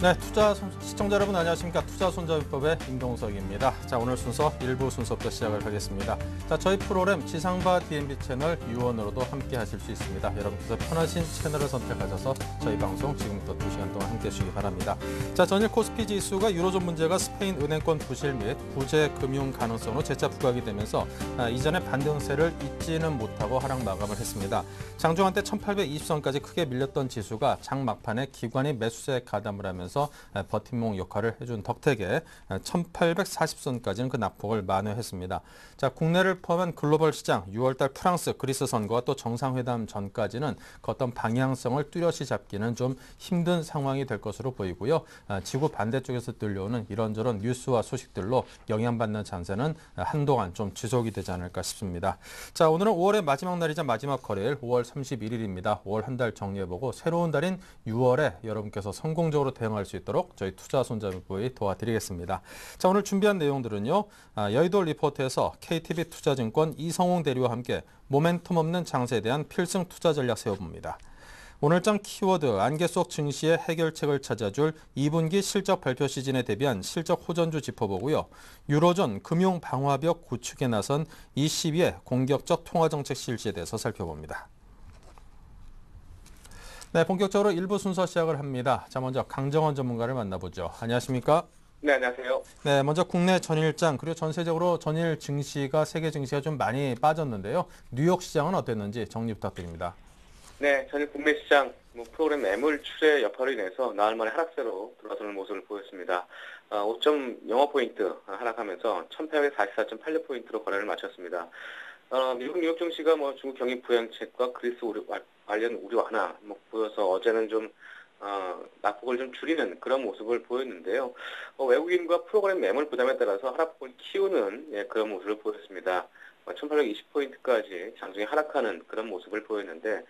네, 시청자 여러분 안녕하십니까. 투자손잡이법의 임동석입니다. 자, 오늘 순서 1부 순서부터 시작을 하겠습니다. 자, 저희 프로그램 지상파 DMB 채널 유원으로도 함께 하실 수 있습니다. 여러분께서 편하신 채널을 선택하셔서 저희 방송 지금부터 2시간 동안 함께 해주시기 바랍니다. 자, 전일 코스피 지수가 유로존 문제가 스페인 은행권 부실 및 부재 금융 가능성으로 재차 부각이 되면서 이전의 반등세를 잇지는 못하고 하락 마감을 했습니다. 장중 한때 1820선까지 크게 밀렸던 지수가 장 막판에 기관이 매수세에 가담을 하면서 버팀목 역할을 해준 덕택에 1840선까지는 그 낙폭을 만회했습니다. 자, 국내를 포함한 글로벌 시장 6월달 프랑스, 그리스 선거와 또 정상회담 전까지는 그 어떤 방향성을 뚜렷이 잡기는 좀 힘든 상황이 될 것으로 보이고요. 지구 반대쪽에서 들려오는 이런저런 뉴스와 소식들로 영향받는 장세는 한동안 좀 지속이 되지 않을까 싶습니다. 자, 오늘은 5월의 마지막 날이자 마지막 거래일 5월 31일입니다. 5월 한 달 정리해보고 새로운 달인 6월에 여러분께서 성공적으로 대응할 수 있도록 저희 투자 손잡이법이 도와드리겠습니다. 자, 오늘 준비한 내용들은요. 여의도 리포트에서 KTB 투자증권 이성웅 대리와 함께 모멘텀 없는 장세에 대한 필승 투자 전략 세워봅니다. 오늘장 키워드 안개 속 증시의 해결책을 찾아줄 2분기 실적 발표 시즌에 대비한 실적 호전주 짚어보고요. 유로존 금융 방화벽 구축에 나선 ECB의 공격적 통화정책 실시에 대해서 살펴봅니다. 네, 본격적으로 1부 순서 시작을 합니다. 자, 먼저 강정원 전문가를 만나보죠. 안녕하십니까? 네, 안녕하세요. 네, 먼저 국내 전일장 그리고 전세적으로 전일 증시가 세계 증시가 좀 많이 빠졌는데요. 뉴욕 시장은 어땠는지 정리 부탁드립니다. 네, 전일 국내 시장 프로그램 매물 추세 여파로 인해서 나흘 만에 하락세로 돌아서는 모습을 보였습니다. 5.05포인트 하락하면서 1844.86포인트로 거래를 마쳤습니다. 미국 뉴욕 증시가 중국 경기 부양책과 그리스 관련 우려 하나 보여서 어제는 좀 낙폭을 좀 줄이는 그런 모습을 보였는데요. 외국인과 프로그램 매물 부담에 따라서 하락폭을 키우는 그런 모습을 보였습니다. 1820포인트까지 장중에 하락하는 그런 모습을 보였는데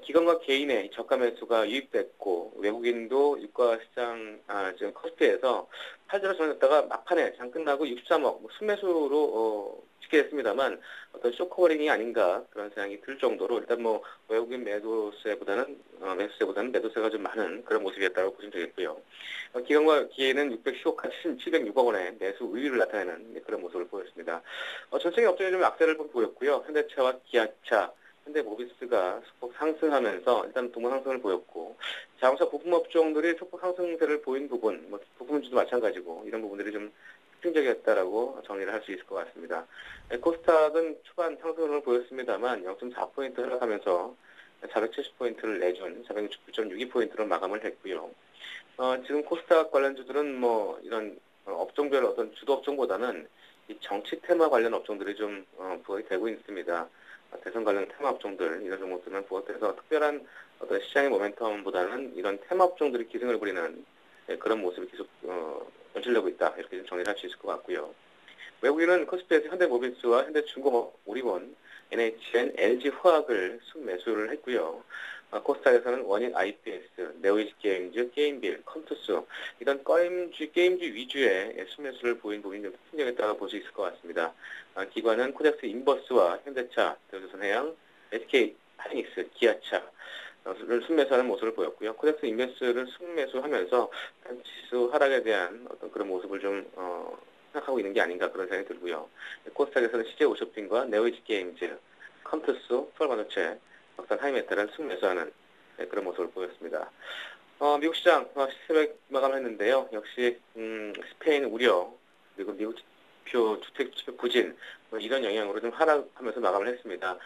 기관과 개인의 저가 매수가 유입됐고 외국인도 유가시장 지금 코스피에서 팔자로 정했다가 막판에 장 끝나고 63억 순매수로 찍게 됐습니다만 어떤 쇼커버링이 아닌가 그런 생각이 들 정도로 일단 외국인 매수세보다는 매도세가 좀 많은 그런 모습이었다고 보시면 되겠고요. 기관과 개인은 610억과 706억 원의 매수 우위를 나타내는 그런 모습을 보였습니다. 전체적인 업종이 좀 악세를 보였고요. 현대차와 기아차 현대모비스가 소폭 상승하면서 일단 동반 상승을 보였고 자동차 부품 업종들이 소폭 상승세를 보인 부분, 부품주도 마찬가지고 이런 부분들이 좀 특징적이었다라고 정리를 할 수 있을 것 같습니다. 코스닥은 초반 상승을 보였습니다만 0.4포인트 하락하면서 470포인트를 내준 469.62포인트로 마감을 했고요. 지금 코스닥 관련주들은 이런 업종별 어떤 주도 업종보다는 이 정치 테마 관련 업종들이 좀 부각이 되고 있습니다. 대선 관련 테마 업종들 이런 종목들은 부각돼서 특별한 어떤 시장의 모멘텀보다는 이런 테마 업종들이 기승을 부리는 그런 모습이 계속 연출되고 있다 이렇게 좀 정리를 할 수 있을 것 같고요. 외국인은 코스피에서 현대모비스와 현대중공업, 우리본, NHN, LG화학을 순매수를 했고요. 코스닥에서는 원인 IPS, 네오이즈게임즈, 게임빌, 컴투스 이런 게임주 위주의 순매수를 보인 부분이 좀 특징적이었다고 볼 수 있을 것 같습니다. 기관은 코덱스 인버스와 현대차, 대우조선해양, SK 하이닉스, 기아차 를 순매수하는 모습을 보였고요. 코덱스 인버스를 순매수하면서 지수 하락에 대한 어떤 그런 모습을 좀 생각하고 있는 게 아닌가 그런 생각이 들고요. 코스닥에서는 CJ5쇼핑과 네오이즈게임즈, 컴투스, 투얼반도체, 박산 하이메탈을 순매수하는 그런 모습을 보였습니다. 미국 시장 새벽 마감했는데요. 역시 스페인 우려 그리고 미국 주택 부진 이런 영향으로 좀 하락하면서 마감을 했습니다.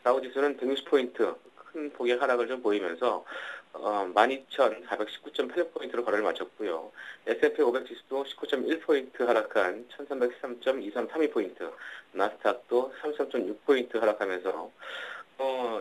다우지수는 160포인트 큰 폭의 하락을 좀 보이면서 12,419.86포인트로 거래를 마쳤고요. S&P 500 지수도 19.1포인트 하락한 1,313.2332포인트, 나스닥도 33.6포인트 하락하면서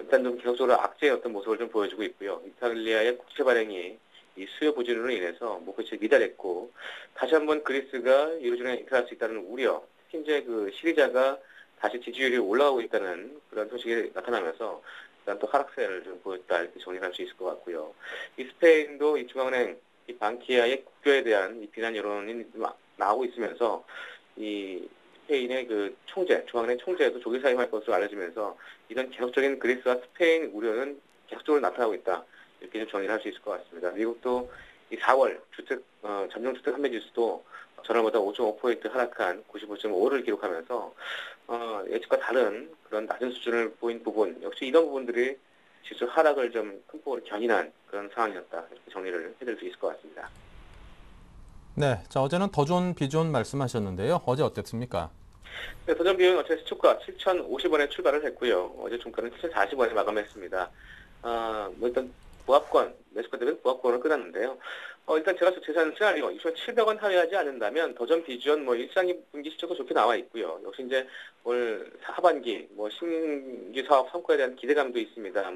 일단 좀 계속적으로 악재의 어떤 모습을 좀 보여주고 있고요. 이탈리아의 국채 발행이 이 수요 부진으로 인해서 그치 미달했고 다시 한번 그리스가 유로존에 입찰할 수 있다는 우려, 특히 이제 그 시리자가 다시 지지율이 올라오고 있다는 그런 소식이 나타나면서 일단 또 하락세를 좀 보였다 이렇게 정리할 수 있을 것 같고요. 이 스페인도 이 중앙은행 이 방키아의 국교에 대한 이 비난 여론이 나오고 있으면서 이 스페인의 그 중앙은행 총재도 조기 사임할 것으로 알려지면서 이런 계속적인 그리스와 스페인 우려는 계속적으로 나타나고 있다. 이렇게 좀 정리를 할 수 있을 것 같습니다. 미국도 이 4월 잠정주택 판매지수도 전월보다 5.5포인트 하락한 95.5를 기록하면서 예측과 다른 그런 낮은 수준을 보인 부분, 역시 이런 부분들이 지수 하락을 좀 큰 폭으로 견인한 그런 상황이었다. 이렇게 정리를 해드릴 수 있을 것 같습니다. 네, 자 어제는 더 좋은 비존 말씀하셨는데요. 어제 어땠습니까? 네, 도전 비용은 어제 시초가 7,050원에 출발을 했고요. 어제 종가는 7,040원에 마감했습니다. 일단 보합권, 매수가 되면 보합권을 끊었는데요. 일단 제가 제시하는 시나리오 2,700원 하회하지 않는다면 더전 비전 1상기 분기 실적도 좋게 나와 있고요. 역시 이제 올 하반기 신규 사업 성과에 대한 기대감도 있습니다.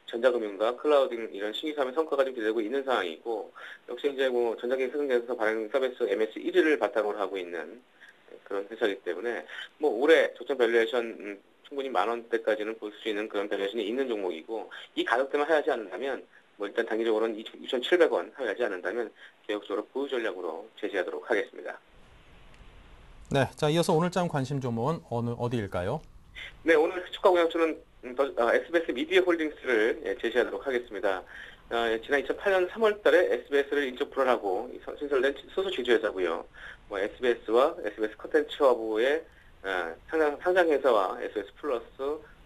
전자금융과 클라우딩 이런 신규 사업의 성과가 좀 기대되고 있는 상황이고, 역시 이제 전자기기 세종에서 발행 서비스 MS 1위를 바탕으로 하고 있는 그런 회사이기 때문에 올해 저점 밸류에이션 충분히 10,000원대까지는 볼 수 있는 그런 밸류에이션이 있는 종목이고, 이 가격대만 하회하지 않는다면 일단 단기적으로는 2,700원 하회하지 않는다면 계속적으로 보유 전략으로 제시하도록 하겠습니다. 네, 자 이어서 오늘장 관심 종목은 어디일까요? 네, 오늘 주가 공약주는 SBS 미디어 홀딩스를 제시하도록 하겠습니다. 지난 2008년 3월 달에 SBS를 인적 불안하고 신설된 소수 지주회사고요. SBS와 SBS 컨텐츠 허브의 상장회사와 SBS 플러스,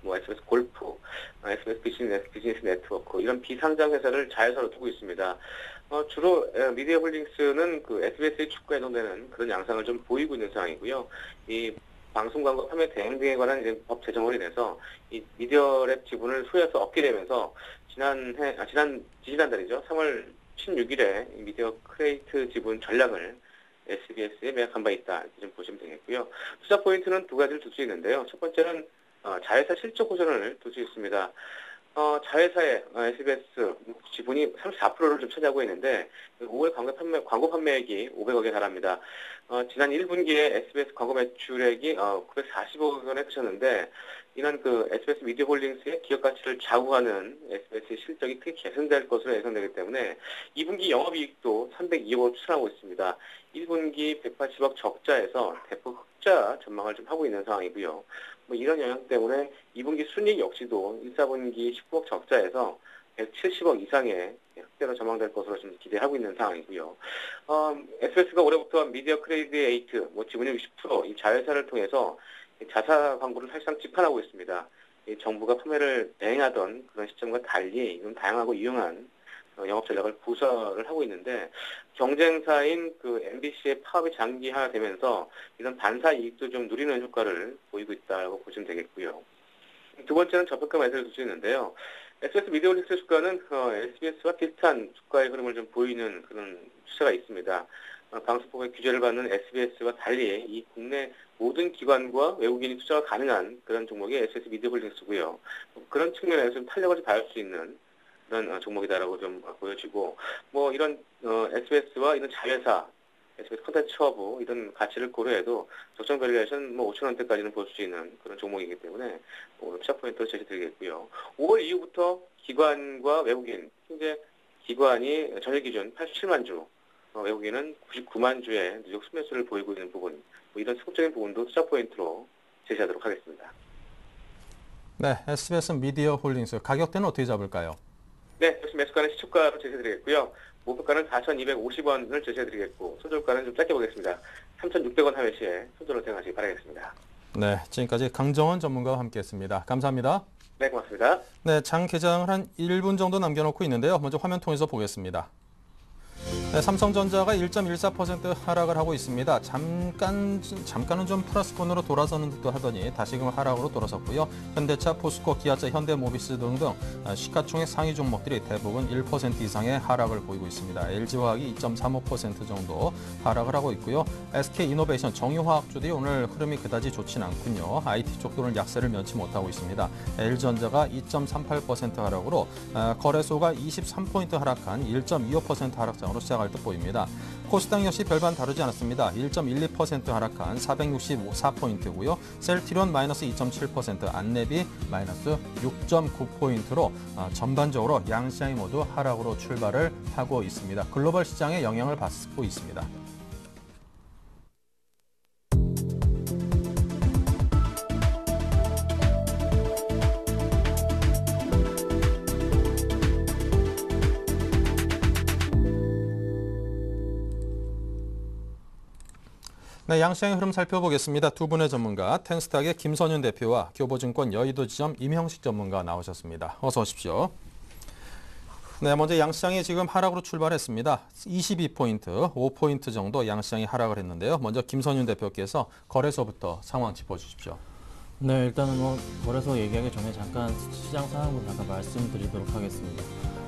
SBS 골프, SBS 비즈니스 네트워크 이런 비상장 회사를 자회사로 두고 있습니다. 주로 미디어 홀딩스는 그 SBS의 주가에 해당되는 그런 양상을 좀 보이고 있는 상황이고요. 이 방송 광고 판매 대행 등에 관한 이제 법 제정으로 인해서 이 미디어랩 지분을 소유해서 얻게 되면서 지지난달이죠. 3월 16일에 미디어 크리에이트 지분 전략을 SBS에 매각한 바 있다. 이렇게 좀 보시면 되겠고요. 투자 포인트는 두 가지를 둘 수 있는데요. 첫 번째는 자회사 실적 호전을 둘 수 있습니다. 자회사의 SBS 지분이 34%를 좀 차지하고 있는데 5월 광고 판매액이 500억에 달합니다. 지난 1분기에 SBS 광고 매출액이 940억 원에 그쳤는데, 이는 그 SBS 미디어 홀딩스의 기업 가치를 좌우하는 SBS의 실적이 크게 개선될 것으로 예상되기 때문에 2분기 영업이익도 302억 원 추산하고 있습니다. 1분기 180억 적자에서 대폭 흑자 전망을 좀 하고 있는 상황이고요. 이런 영향 때문에 2분기 순이익 역시도 1, 4분기 19억 적자에서 170억 이상의 흑자로 전망될 것으로 좀 기대하고 있는 상황이고요. SBS가 올해부터 미디어 크리에이트 지분율 60% 이 자회사를 통해서 자사 광고를 사실상 집판하고 있습니다. 정부가 판매를 대행하던 그런 시점과 달리 좀 다양하고 유용한 영업 전략을 구사를 하고 있는데, 경쟁사인 그 MBC의 파업이 장기화되면서 이런 반사 이익도 좀 누리는 효과를 보이고 있다고 보시면 되겠고요. 두 번째는 저평가 매수를 둘 수 있는데요. SBS 미디어 홀딩스 주가는 SBS와 비슷한 주가의 흐름을 좀 보이는 그런 추세가 있습니다. 방송법의 규제를 받는 SBS와 달리 이 국내 모든 기관과 외국인이 투자가 가능한 그런 종목이 SBS 미디어 홀딩스고요. 그런 측면에서 좀 탄력을 좀 발휘할 수 있는 그런 종목이다라고 좀 보여지고, 이런 SBS와 이런 자회사, SBS 컨텐츠 허브 이런 가치를 고려해도 적정 밸류에이션 5,000원대까지는 볼 수 있는 그런 종목이기 때문에 오늘 투자 포인트를 제시드리겠고요. 5월 이후부터 기관과 외국인, 현재 기관이 전일 기준 87만 주, 외국인은 99만 주의 누적 순매수를 보이고 있는 부분, 이런 소극적인 부분도 투자 포인트로 제시하도록 하겠습니다. 네, SBS 미디어 홀딩스 가격대는 어떻게 잡을까요? 네, 역시 매수가는 시초가로 제시해드리겠고요. 목표가는 4,250원을 제시해드리겠고, 손절가는 좀 짧게 보겠습니다. 3,600원 하회 시에 손절을 대응하시기 바라겠습니다. 네, 지금까지 강정원 전문가와 함께했습니다. 감사합니다. 네, 고맙습니다. 네, 장 개장을 한 1분 정도 남겨놓고 있는데요. 먼저 화면 통해서 보겠습니다. 네, 삼성전자가 1.14% 하락을 하고 있습니다. 잠깐은 좀 플러스권으로 돌아서는 듯 하더니 다시금 하락으로 돌아섰고요. 현대차, 포스코, 기아차, 현대모비스 등등 시가총액 상위 종목들이 대부분 1% 이상의 하락을 보이고 있습니다. LG화학이 2.35% 정도 하락을 하고 있고요. SK이노베이션, 정유화학주들이 오늘 흐름이 그다지 좋진 않군요. IT 쪽도 오늘 약세를 면치 못하고 있습니다. LG전자가 2.38% 하락으로 거래소가 23포인트 하락한 1.25% 하락장으로 시작할 듯 보입니다. 코스닥 역시 별반 다르지 않았습니다. 1.12% 하락한 464포인트고요. 셀트리온 마이너스 2.7%, 안내비 마이너스 6.9포인트로 전반적으로 양시장이 모두 하락으로 출발을 하고 있습니다. 글로벌 시장에 영향을 받고 있습니다. 네, 양시장의 흐름 살펴보겠습니다. 두 분의 전문가, 텐스탁의 김선윤 대표와 교보증권 여의도지점 임형식 전문가 나오셨습니다. 어서 오십시오. 네, 먼저 양시장이 지금 하락으로 출발했습니다. 22포인트, 5포인트 정도 양시장이 하락을 했는데요. 먼저 김선윤 대표께서 거래소부터 상황 짚어주십시오. 네, 일단은 거래소 얘기하기 전에 잠깐 시장 상황을 잠깐 말씀드리도록 하겠습니다.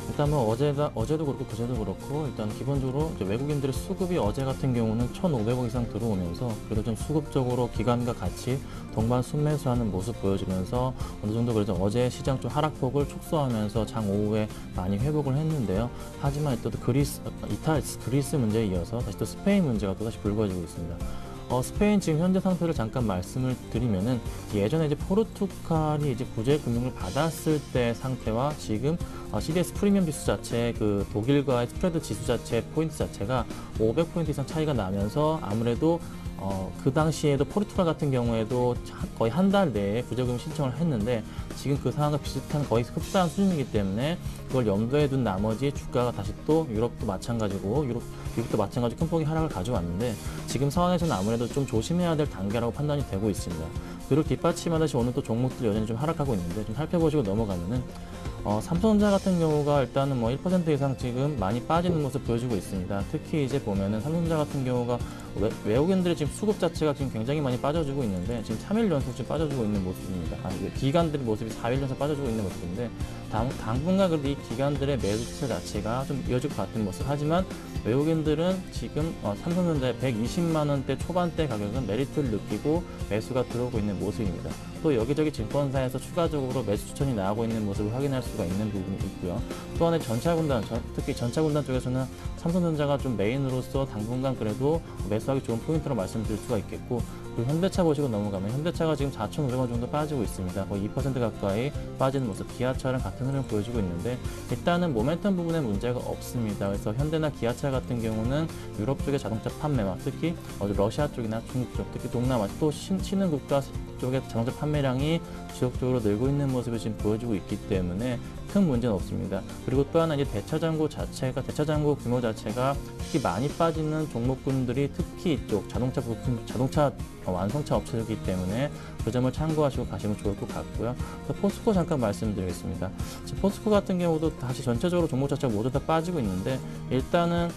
일단 어제도 그렇고 그제도 그렇고 일단 기본적으로 이제 외국인들의 수급이 어제 같은 경우는 1,500억 이상 들어오면서 그래도 좀 수급적으로 기관과 같이 동반 순매수하는 모습 보여주면서 어느 정도 그래도 어제 시장 좀 하락폭을 축소하면서 장 오후에 많이 회복을 했는데요. 하지만 또 그리스 문제에 이어서 다시 또 스페인 문제가 또 다시 불거지고 있습니다. 스페인 지금 현재 상태를 잠깐 말씀을 드리면은 예전에 이제 포르투갈이 이제 구제 금융을 받았을 때 상태와 지금 CDS 프리미엄 지수 자체 그 독일과의 스프레드 지수 자체 포인트 자체가 500포인트 이상 차이가 나면서 아무래도 그 당시에도 포르투갈 같은 경우에도 거의 한 달 내에 구제금 신청을 했는데 지금 그 상황과 비슷한 거의 흡사한 수준이기 때문에 그걸 염두에 둔 나머지 주가가 다시 또 유럽도 마찬가지고 미국도 마찬가지로 큰 폭의 하락을 가져왔는데 지금 상황에서는 아무래도 좀 조심해야 될 단계라고 판단이 되고 있습니다. 그리고 뒷받침하듯이 오늘 또 종목들 여전히 좀 하락하고 있는데 좀 살펴보시고 넘어가면은 삼성전자 같은 경우가 일단은 1% 이상 지금 많이 빠지는 모습 보여주고 있습니다. 특히 이제 보면은 삼성전자 같은 경우가 외국인들의 지금 수급 자체가 지금 굉장히 많이 빠져주고 있는데 지금 3일 연속 지금 빠져주고 있는 모습입니다. 기관들의 모습이 4일 연속 빠져주고 있는 모습인데 당분간 그래도 이 기관들의 매수세 자체가 좀 이어질 것 같은 모습. 하지만 외국인들은 지금 삼성전자의 120만 원대 초반대 가격은 메리트를 느끼고 매수가 들어오고 있는 모습입니다. 또 여기저기 증권사에서 추가적으로 매수 추천이 나오고 있는 모습을 확인할 수가 있는 부분이 있고요. 또 하나 전차군단, 특히 전차군단 쪽에서는 삼성전자가 좀 메인으로서 당분간 그래도 매수하기 좋은 포인트로 말씀드릴 수가 있겠고, 그리고 현대차 보시고 넘어가면 현대차가 지금 4,500원 정도 빠지고 있습니다. 거의 2% 가까이 빠지는 모습. 기아차랑 같은 흐름을 보여주고 있는데 일단은 모멘텀 부분에 문제가 없습니다. 그래서 현대나 기아차 같은 경우는 유럽 쪽의 자동차 판매와 특히 러시아 쪽이나 중국 쪽, 특히 동남아 또 신흥 국가 쪽의 자동차 판매량이 지속적으로 늘고 있는 모습을 지금 보여주고 있기 때문에 큰 문제는 없습니다. 그리고 또 하나 이제 대차장고 규모 자체가 특히 많이 빠지는 종목군들이 특히 이쪽 자동차 완성차 업체이기 때문에 그 점을 참고하시고 가시면 좋을 것 같고요. 포스코 잠깐 말씀드리겠습니다. 포스코 같은 경우도 다시 전체적으로 종목 자체가 모두 다 빠지고 있는데 일단은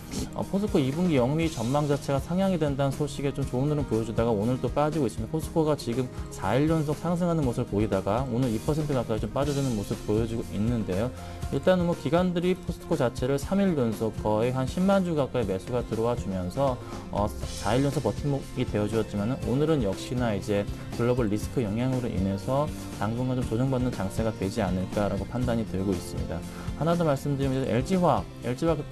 포스코 2분기 영업이익 전망 자체가 상향이 된다는 소식에 좀 좋은 흐름 보여주다가 오늘 또 빠지고 있습니다. 포스코가 지금 4일 연속 상승하는 모습을 보이다가 오늘 2% 가까이 좀 빠져주는 모습 보여주고 있는데요. 일단은 기관들이 포스코 자체를 3일 연속 거의 한 10만 주 가까이 매수가 들어와 주면서 4일 연속 버팀목이 되어주었지만 오늘은 역시나 이제 글로벌 리스크 영향으로 인해서 당분간 좀 조정받는 장세가 되지 않을까라고 판단이 되고 있습니다. 하나 더 말씀드리면 LG화학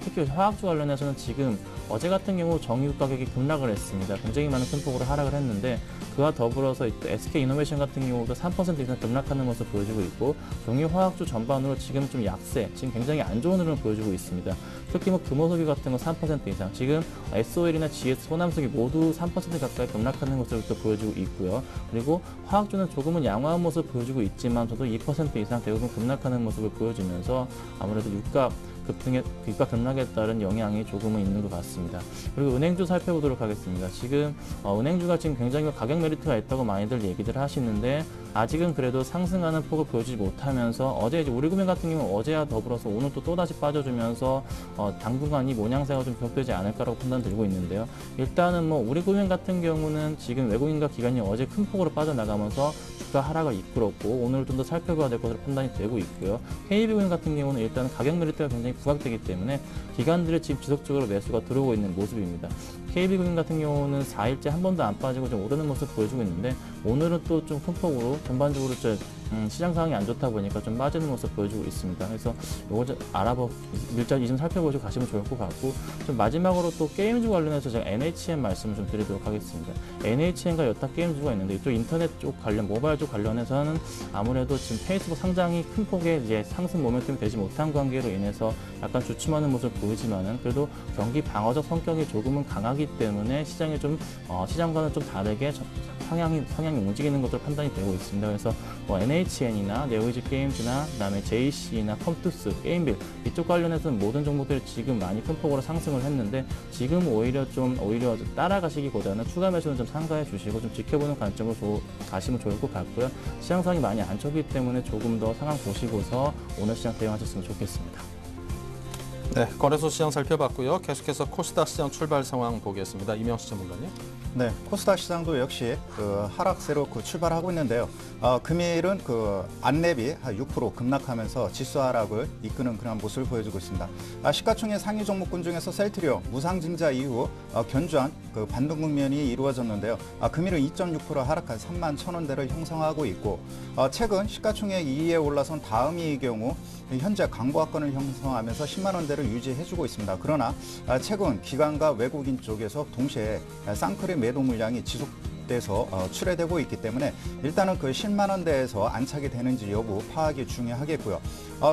특히 화학주 관련해서는 지금 어제 같은 경우 정유 가격이 급락을 했습니다. 굉장히 많은 큰 폭으로 하락을 했는데 그와 더불어서 SK이노베이션 같은 경우도 3% 이상 급락하는 모습 보여주고 있고 정유화학주 전반으로 지금 좀 약세, 지금 굉장히 안 좋은 흐름을 보여주고 있습니다. 특히 금호석유 같은 거 3% 이상, 지금 SOL이나 GS, 호남석이 모두 3% 가까이 급락하는 모습을 또 보여주고 있고요. 그리고 화학주는 조금은 양호한 모습을 보여주고 있지만 저도 2% 이상 대부분 급락하는 모습을 보여주면서 아무래도 유가 급락에 따른 영향이 조금은 있는 것 같습니다. 그리고 은행주 살펴보도록 하겠습니다. 지금 은행주가 지금 굉장히 가격 메리트가 있다고 많이들 얘기들 하시는데 아직은 그래도 상승하는 폭을 보여주지 못하면서 어제 이제 우리금융 같은 경우는 어제와 더불어서 오늘 또다시 빠져주면서 당분간 이 모양새가 좀 계속되지 않을까라고 판단 들고 있는데요. 일단은 우리금융 같은 경우는 지금 외국인과 기관이 어제 큰 폭으로 빠져나가면서 주가 하락을 이끌었고 오늘 좀 더 살펴봐야 될 것으로 판단이 되고 있고요. KB금융 같은 경우는 일단 가격 메리트가 굉장히 부각되기 때문에 기관들이 지금 지속적으로 매수가 들어오고 있는 모습입니다. KB금융 같은 경우는 4일째 한 번도 안 빠지고 좀 오르는 모습 보여주고 있는데 오늘은 또 좀 큰 폭으로 전반적으로 시장 상황이 안 좋다 보니까 좀 빠지는 모습 보여주고 있습니다. 그래서 요거 좀 일단 이 점 살펴보시고 가시면 좋을 것 같고 좀 마지막으로 또 게임주 관련해서 제가 NHN 말씀을 좀 드리도록 하겠습니다. NHN과 여타 게임주가 있는데 이쪽 인터넷 쪽 관련, 모바일 쪽 관련해서는 아무래도 지금 페이스북 상장이 큰 폭의 이제 상승 모멘텀이 되지 못한 관계로 인해서 약간 주춤하는 모습을 보이지만은 그래도 경기 방어적 성격이 조금은 강하기 하기 때문에 시장이 좀 시장과는 좀 다르게 상향이 움직이는 것으로 판단이 되고 있습니다. 그래서 뭐 NHN이나 네오이즈 게임즈나 그다음에 JC나 컴투스, 게임빌 이쪽 관련해서는 모든 종목들이 지금 많이 큰 폭으로 상승을 했는데 지금 오히려 따라가시기보다는 추가 매수는 좀 상가해 주시고 좀 지켜보는 관점으로 가시면 좋을 것 같고요. 시장 상황이 많이 안 좋기 때문에 조금 더 상황 보시고서 오늘 시장 대응하셨으면 좋겠습니다. 네, 거래소 시장 살펴봤고요. 계속해서 코스닥 시장 출발 상황 보겠습니다. 이명수 전문가님. 네, 코스닥 시장도 역시 하락세로 출발하고 있는데요. 금일은 안랩이 한 6% 급락하면서 지수 하락을 이끄는 그런 모습을 보여주고 있습니다. 시가총액 상위 종목군 중에서 셀트리온 무상증자 이후 견조한 반등 국면이 이루어졌는데요. 금일은 2.6% 하락한 31,000원대를 형성하고 있고 최근 시가총액 2위에 올라선 다음이의 경우 현재 광고학권을 형성하면서 10만 원대를 유지해주고 있습니다. 그러나 최근 기관과 외국인 쪽에서 동시에 쌍클의 매도 물량이 지속돼서 출회되고 있기 때문에 일단은 10만 원대에서 안착이 되는지 여부 파악이 중요하겠고요.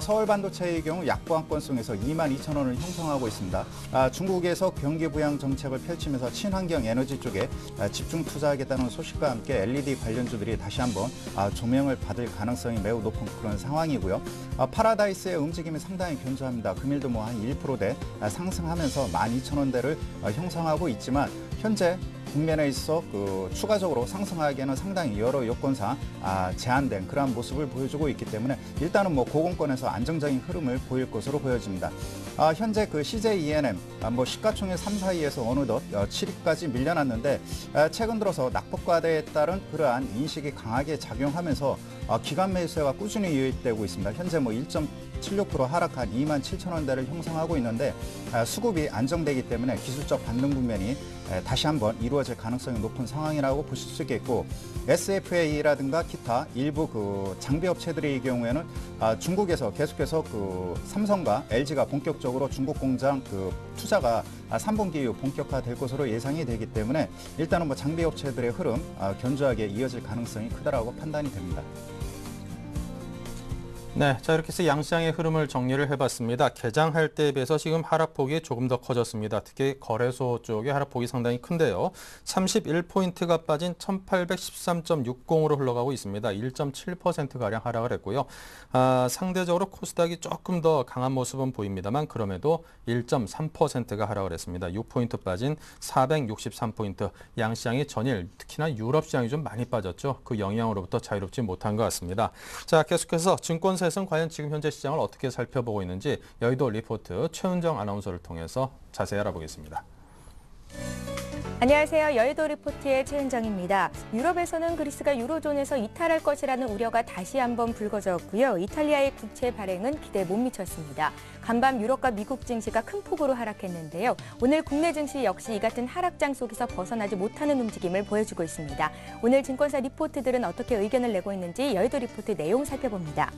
서울 반도체의 경우 약보합권성에서 22,000원을 형성하고 있습니다. 중국에서 경기 부양 정책을 펼치면서 친환경 에너지 쪽에 집중 투자하겠다는 소식과 함께 LED 관련주들이 다시 한번 조명을 받을 가능성이 매우 높은 그런 상황이고요. 파라다이스의 움직임이 상당히 견조합니다. 금일도 뭐 한 1%대 상승하면서 12,000원대를 형성하고 있지만 현재 국면에 있어 추가적으로 상승하기에는 상당히 여러 요건상 제한된 그러한 모습을 보여주고 있기 때문에 일단은 뭐 고공권에서 안정적인 흐름을 보일 것으로 보여집니다. 현재 CJ ENM 시가총액 3, 4위에서 어느덧 7위까지 밀려났는데 최근 들어서 낙폭과대에 따른 그러한 인식이 강하게 작용하면서 기관 매수세가 꾸준히 유입되고 있습니다. 현재 1.76% 하락한 27,000원대를 형성하고 있는데 수급이 안정되기 때문에 기술적 반등 국면이 다시 한번 이루어질 가능성이 높은 상황이라고 보실 수 있겠고 SFA라든가 기타 일부 장비 업체들의 경우에는 중국에서 계속해서 삼성과 LG가 본격적으로 중국 공장 투자가 3분기 이후 본격화될 것으로 예상이 되기 때문에 일단은 장비 업체들의 흐름 견조하게 이어질 가능성이 크다라고 판단이 됩니다. 네, 자 이렇게 해서 양시장의 흐름을 정리를 해봤습니다. 개장할 때에 비해서 지금 하락폭이 조금 더 커졌습니다. 특히 거래소 쪽의 하락폭이 상당히 큰데요. 31포인트가 빠진 1813.60으로 흘러가고 있습니다. 1.7%가량 하락을 했고요. 상대적으로 코스닥이 조금 더 강한 모습은 보입니다만 그럼에도 1.3%가 하락을 했습니다. 6포인트 빠진 463포인트. 양시장이 전일 특히나 유럽 시장이 좀 많이 빠졌죠. 그 영향으로부터 자유롭지 못한 것 같습니다. 자, 계속해서 증권사에서는 과연 지금 현재 시장을 어떻게 살펴보고 있는지 여의도 리포트 최은정 아나운서를 통해서 자세히 알아보겠습니다. 안녕하세요. 여의도 리포트의 최은정입니다. 유럽에서는 그리스가 유로존에서 이탈할 것이라는 우려가 다시 한번 불거졌고요. 이탈리아의 국채 발행은 기대에 못 미쳤습니다. 간밤 유럽과 미국 증시가 큰 폭으로 하락했는데요. 오늘 국내 증시 역시 이 같은 하락장 속에서 벗어나지 못하는 움직임을 보여주고 있습니다. 오늘 증권사 리포트들은 어떻게 의견을 내고 있는지 여의도 리포트 내용 살펴봅니다.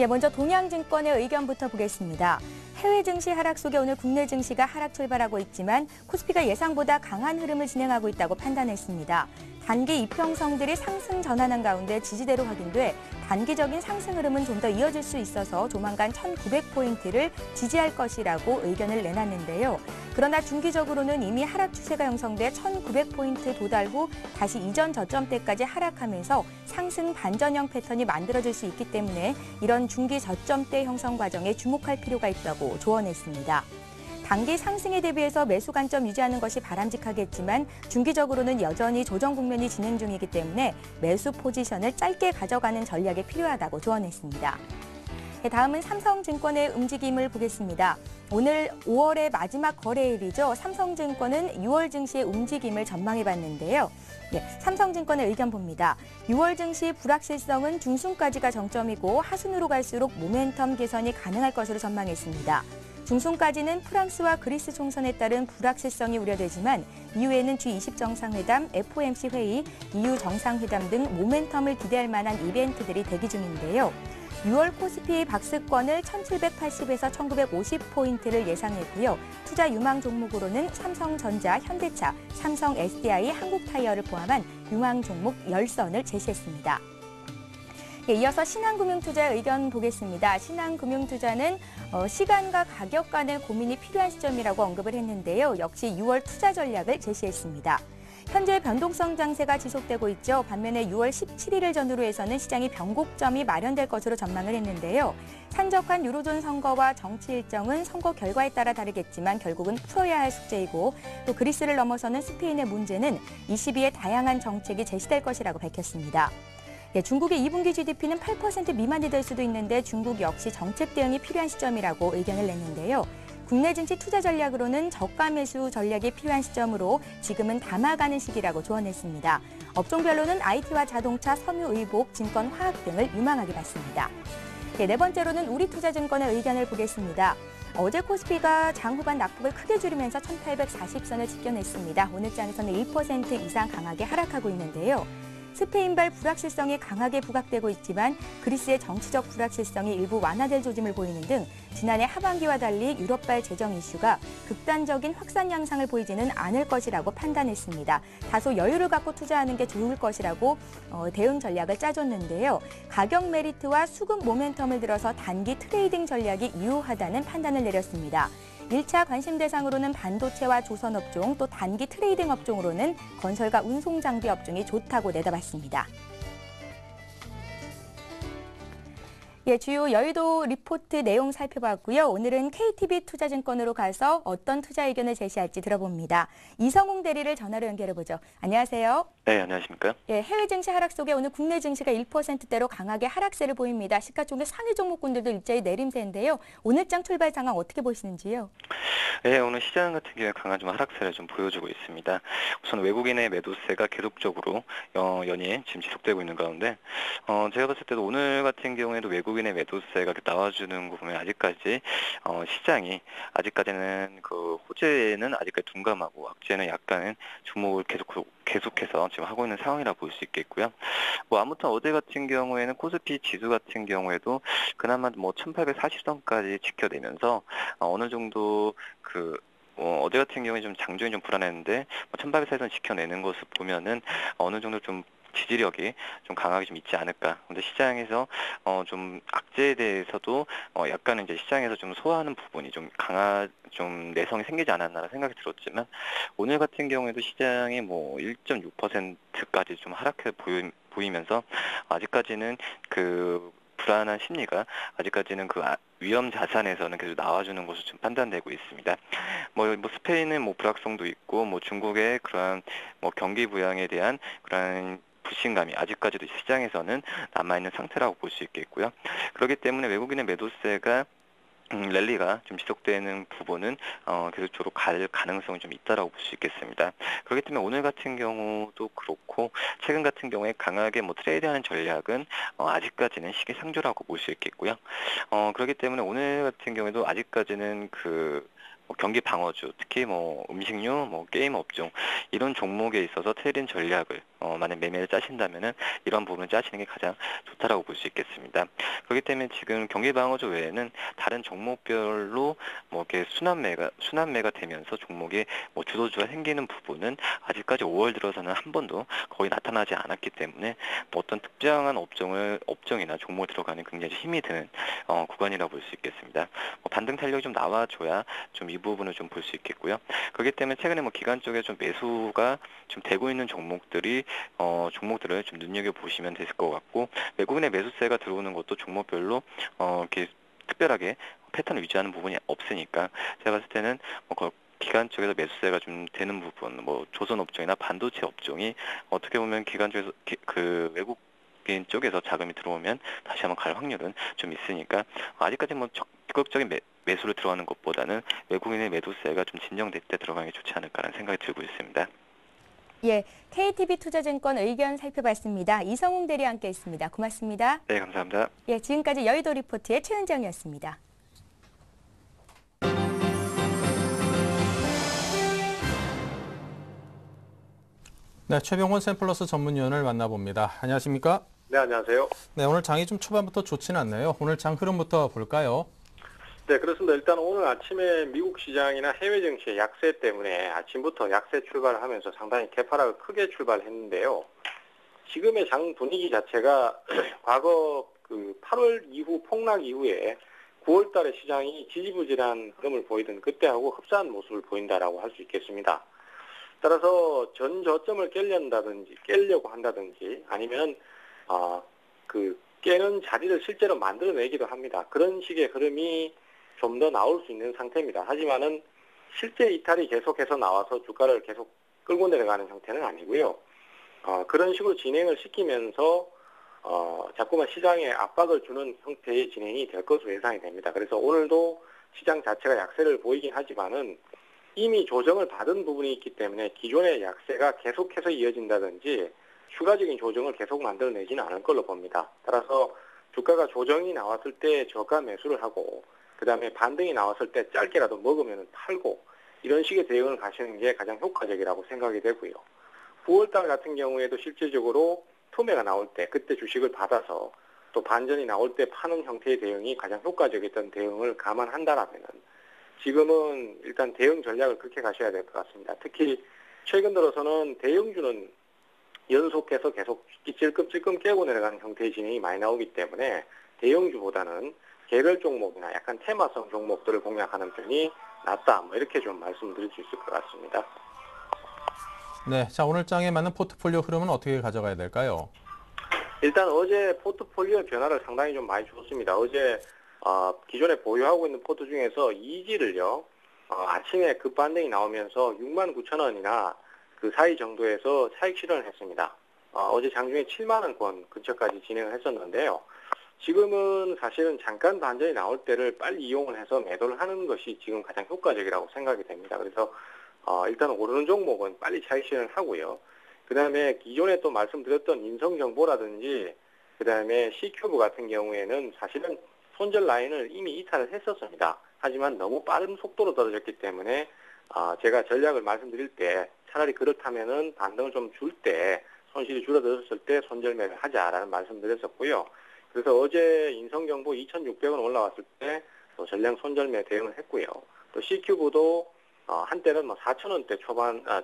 먼저 동양증권의 의견부터 보겠습니다. 해외 증시 하락 속에 오늘 국내 증시가 하락 출발하고 있지만 코스피가 예상보다 강한 흐름을 진행하고 있다고 판단했습니다. 단기 이평성들이 상승 전환한 가운데 지지대로 확인돼 단기적인 상승 흐름은 좀 더 이어질 수 있어서 조만간 1,900포인트를 지지할 것이라고 의견을 내놨는데요. 그러나 중기적으로는 이미 하락 추세가 형성돼 1,900포인트 도달 후 다시 이전 저점대까지 하락하면서 상승 반전형 패턴이 만들어질 수 있기 때문에 이런 중기 저점대 형성 과정에 주목할 필요가 있다고 조언했습니다. 단기 상승에 대비해서 매수 관점 유지하는 것이 바람직하겠지만 중기적으로는 여전히 조정 국면이 진행 중이기 때문에 매수 포지션을 짧게 가져가는 전략이 필요하다고 조언했습니다. 다음은 삼성증권의 움직임을 보겠습니다. 오늘 5월의 마지막 거래일이죠. 삼성증권은 6월 증시의 움직임을 전망해봤는데요. 삼성증권의 의견 봅니다. 6월 증시 불확실성은 중순까지가 정점이고 하순으로 갈수록 모멘텀 개선이 가능할 것으로 전망했습니다. 중순까지는 프랑스와 그리스 총선에 따른 불확실성이 우려되지만 이후에는 G20 정상회담, FOMC 회의, EU 정상회담 등 모멘텀을 기대할 만한 이벤트들이 대기 중인데요. 6월 코스피 박스권을 1780에서 1950포인트를 예상했고요. 투자 유망 종목으로는 삼성전자, 현대차, 삼성 SDI, 한국타이어를 포함한 유망 종목 10선을 제시했습니다. 예, 이어서 신한금융투자 의견 보겠습니다. 신한금융투자는 시간과 가격 간의 고민이 필요한 시점이라고 언급을 했는데요. 역시 6월 투자 전략을 제시했습니다. 현재 변동성 장세가 지속되고 있죠. 반면에 6월 17일을 전후로 해서는 시장이 변곡점이 마련될 것으로 전망을 했는데요. 산적한 유로존 선거와 정치 일정은 선거 결과에 따라 다르겠지만 결국은 풀어야 할 숙제이고 또 그리스를 넘어서는 스페인의 문제는 22의 다양한 정책이 제시될 것이라고 밝혔습니다. 예, 중국의 2분기 GDP는 8% 미만이 될 수도 있는데 중국 역시 정책 대응이 필요한 시점이라고 의견을 냈는데요. 국내 증시 투자 전략으로는 저가 매수 전략이 필요한 시점으로 지금은 담아가는 시기라고 조언했습니다. 업종별로는 IT와 자동차, 섬유의복, 증권, 화학 등을 유망하게 봤습니다. 네, 네 번째로는 우리투자증권의 의견을 보겠습니다. 어제 코스피가 장 후반 낙폭을 크게 줄이면서 1840선을 지켜냈습니다. 오늘 장에서는 1% 이상 강하게 하락하고 있는데요. 스페인발 불확실성이 강하게 부각되고 있지만 그리스의 정치적 불확실성이 일부 완화될 조짐을 보이는 등 지난해 하반기와 달리 유럽발 재정 이슈가 극단적인 확산 양상을 보이지는 않을 것이라고 판단했습니다. 다소 여유를 갖고 투자하는 게 좋을 것이라고 대응 전략을 짜줬는데요. 가격 메리트와 수급 모멘텀을 들어서 단기 트레이딩 전략이 유효하다는 판단을 내렸습니다. 1차 관심 대상으로는 반도체와 조선업종, 또 단기 트레이딩 업종으로는 건설과 운송장비 업종이 좋다고 내다봤습니다. 예, 주요 여의도 리포트 내용 살펴봤고요. 오늘은 KTB 투자증권으로 가서 어떤 투자 의견을 제시할지 들어봅니다. 이성웅 대리를 전화로 연결해보죠. 안녕하세요. 네, 안녕하십니까? 예, 해외 증시 하락 속에 오늘 국내 증시가 1%대로 강하게 하락세를 보입니다. 시가총액 상위 종목군들도 일제히 내림세인데요. 오늘장 출발 상황 어떻게 보시는지요? 네, 오늘 시장 같은 경우에 강한 좀 하락세를 좀 보여주고 있습니다. 우선 외국인의 매도세가 계속적으로 연이에 지금 지속되고 있는 가운데 제가 봤을 때도 오늘 같은 경우에도 외국인의 매도세가 나와주는 거 보면 아직까지 시장이 아직까지는 그 호재는 아직까지 둔감하고 악재는 약간은 주목을 계속해서 지금 하고 있는 상황이라 볼 수 있겠고요. 뭐 아무튼 어제 같은 경우에는 코스피 지수 같은 경우에도 그나마 뭐 1840선까지 지켜내면서 어느 정도 어제 같은 경우에 좀 장중이 좀 불안했는데 1840선 지켜내는 것을 보면은 어느 정도 좀 지지력이 좀 강하게 좀 있지 않을까. 근데 시장에서 좀 악재에 대해서도 약간은 이제 시장에서 좀 소화하는 부분이 좀 좀 내성이 생기지 않았나라는 생각이 들었지만 오늘 같은 경우에도 시장이 뭐 1.6%까지 좀 하락해 보이면서 아직까지는 그 불안한 심리가 아직까지는 그 위험 자산에서는 계속 나와주는 것으로 좀 판단되고 있습니다. 뭐 스페인은 뭐 불확성도 있고 뭐 중국의 그러한 뭐 경기 부양에 대한 그러한 불신감이 아직까지도 시장에서는 남아있는 상태라고 볼 수 있겠고요. 그렇기 때문에 외국인의 매도세가 랠리가 좀 지속되는 부분은 계속적으로 갈 가능성이 좀 있다라고 볼 수 있겠습니다. 그렇기 때문에 오늘 같은 경우도 그렇고 최근 같은 경우에 강하게 뭐 트레이드하는 전략은 아직까지는 시기상조라고 볼 수 있겠고요. 그렇기 때문에 오늘 같은 경우에도 아직까지는 경기 방어주, 특히 뭐 음식료, 뭐 게임 업종 이런 종목에 있어서 트레이딩 전략을 만약 매매를 짜신다면은 이런 부분을 짜시는 게 가장 좋다라고 볼 수 있겠습니다. 그렇기 때문에 지금 경기 방어주 외에는 다른 종목별로 뭐 이렇게 순환매가 되면서 종목에 뭐 주도주가 생기는 부분은 아직까지 5월 들어서는 한 번도 거의 나타나지 않았기 때문에 뭐 어떤 특정한 업종이나 종목에 들어가는 굉장히 힘이 드는 구간이라고 볼 수 있겠습니다. 반등 탄력이 좀 나와줘야 좀 이 부분을 좀 볼 수 있겠고요. 그렇기 때문에 최근에 뭐 기관 쪽에 좀 매수가 좀 되고 있는 종목들을 좀 눈여겨 보시면 될 것 같고 외국인의 매수세가 들어오는 것도 종목별로 이렇게 특별하게 패턴을 유지하는 부분이 없으니까 제가 봤을 때는 기관 쪽에서 매수세가 좀 되는 부분, 뭐 조선 업종이나 반도체 업종이 어떻게 보면 기관 쪽에서 외국인 쪽에서 자금이 들어오면 다시 한번 갈 확률은 좀 있으니까 아직까지 뭐 적극적인 매수를 들어가는 것보다는 외국인의 매도세가 좀 진정될 때 들어가는 게 좋지 않을까라는 생각이 들고 있습니다. 예, KTB 투자증권 의견 살펴봤습니다. 이성웅 대리와 함께했습니다. 고맙습니다. 네, 감사합니다. 예, 지금까지 여의도 리포트의 최은정이었습니다. 네, 최병원 샘플러스 전문위원을 만나봅니다. 안녕하십니까? 네, 안녕하세요. 네, 오늘 장이 좀 초반부터 좋지는 않네요. 오늘 장 흐름부터 볼까요? 네, 그렇습니다. 일단 오늘 아침에 미국 시장이나 해외 증시의 약세 때문에 아침부터 약세 출발을 하면서 상당히 개파락을 크게 출발했는데요. 지금의 장 분위기 자체가 과거 그 8월 이후 폭락 이후에 9월 달에 시장이 지지부진한 흐름을 보이던 그때하고 흡사한 모습을 보인다라고 할 수 있겠습니다. 따라서 전 저점을 깨려고 한다든지 아니면 그 깨는 자리를 실제로 만들어내기도 합니다. 그런 식의 흐름이 좀 더 나올 수 있는 상태입니다. 하지만은 실제 이탈이 계속해서 나와서 주가를 계속 끌고 내려가는 형태는 아니고요. 그런 식으로 진행을 시키면서 자꾸만 시장에 압박을 주는 형태의 진행이 될 것으로 예상이 됩니다. 그래서 오늘도 시장 자체가 약세를 보이긴 하지만은 이미 조정을 받은 부분이 있기 때문에 기존의 약세가 계속해서 이어진다든지 추가적인 조정을 계속 만들어내지는 않을 걸로 봅니다. 따라서 주가가 조정이 나왔을 때 저가 매수를 하고 그 다음에 반등이 나왔을 때 짧게라도 먹으면 팔고 이런 식의 대응을 가시는 게 가장 효과적이라고 생각이 되고요. 9월달 같은 경우에도 실질적으로 투매가 나올 때 그때 주식을 받아서 또 반전이 나올 때 파는 형태의 대응이 가장 효과적이었던 대응을 감안한다라면 지금은 일단 대응 전략을 그렇게 가셔야 될 것 같습니다. 특히 최근 들어서는 대형주는 연속해서 계속 찔끔찔끔 깨고 내려가는 형태의 진행이 많이 나오기 때문에 대형주보다는 개별 종목이나 약간 테마성 종목들을 공략하는 편이 낫다. 이렇게 좀 말씀드릴 수 있을 것 같습니다. 네, 자 오늘 장에 맞는 포트폴리오 흐름은 어떻게 가져가야 될까요? 일단 어제 포트폴리오 변화를 상당히 좀 많이 줬습니다. 어제 기존에 보유하고 있는 포트 중에서 이지를요 아침에 급반등이 나오면서 69,000원이나 그 사이 정도에서 차익 실현을 했습니다. 어제 장중에 7만 원권 근처까지 진행을 했었는데요. 지금은 사실은 잠깐 반전이 나올 때를 빨리 이용을 해서 매도를 하는 것이 지금 가장 효과적이라고 생각이 됩니다. 그래서 일단 오르는 종목은 빨리 차익 실현을 하고요. 그 다음에 기존에 또 말씀드렸던 인성정보라든지 그 다음에 C큐브 같은 경우에는 사실은 손절 라인을 이미 이탈을 했었습니다. 하지만 너무 빠른 속도로 떨어졌기 때문에 제가 전략을 말씀드릴 때 차라리 그렇다면은 반등을 좀 줄 때 손실이 줄어들었을 때 손절 매매를 하자라는 말씀드렸었고요. 그래서 어제 인성정보 2,600원 올라왔을 때 또 전량 손절매 대응을 했고요. 또 C큐브도 한때는 4,000원대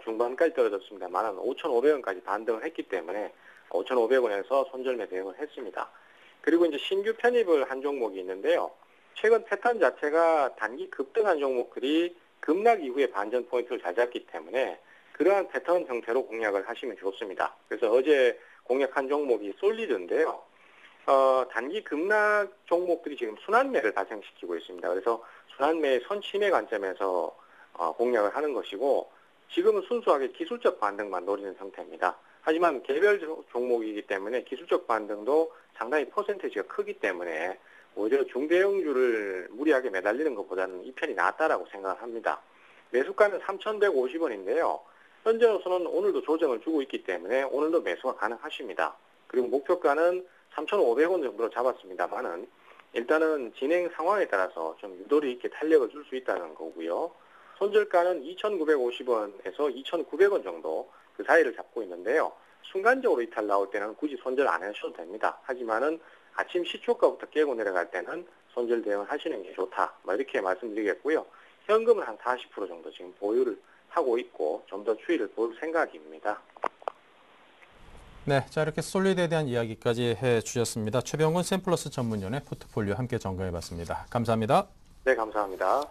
중반까지 떨어졌습니다만 5,500원까지 반등을 했기 때문에 5,500원에서 손절매 대응을 했습니다. 그리고 이제 신규 편입을 한 종목이 있는데요. 최근 패턴 자체가 단기 급등한 종목들이 급락 이후에 반전 포인트를 잘 잡기 때문에 그러한 패턴 형태로 공략을 하시면 좋습니다. 그래서 어제 공략한 종목이 솔리드인데요. 단기 급락 종목들이 지금 순환매를 발생시키고 있습니다. 그래서 순환매의 선침해 관점에서 공략을 하는 것이고 지금은 순수하게 기술적 반등만 노리는 상태입니다. 하지만 개별 종목이기 때문에 기술적 반등도 상당히 퍼센티지가 크기 때문에 오히려 중대형주를 무리하게 매달리는 것보다는 이 편이 낫다라고 생각을 합니다. 매수가는 3,150원인데요. 현재로서는 오늘도 조정을 주고 있기 때문에 오늘도 매수가 가능하십니다. 그리고 목표가는 3,500원 정도로 잡았습니다만은 일단은 진행 상황에 따라서 좀 유도리 있게 탄력을 줄 수 있다는 거고요. 손절가는 2,950원에서 2,900원 정도 그 사이를 잡고 있는데요. 순간적으로 이탈 나올 때는 굳이 손절 안 하셔도 됩니다. 하지만은 아침 시초가부터 깨고 내려갈 때는 손절 대응을 하시는 게 좋다. 이렇게 말씀드리겠고요. 현금은 한 40% 정도 지금 보유를 하고 있고 좀 더 추이를 볼 생각입니다. 네, 자 이렇게 솔리드에 대한 이야기까지 해주셨습니다. 최병훈 샘플러스 전문위원의 포트폴리오 함께 점검해봤습니다. 감사합니다. 네, 감사합니다.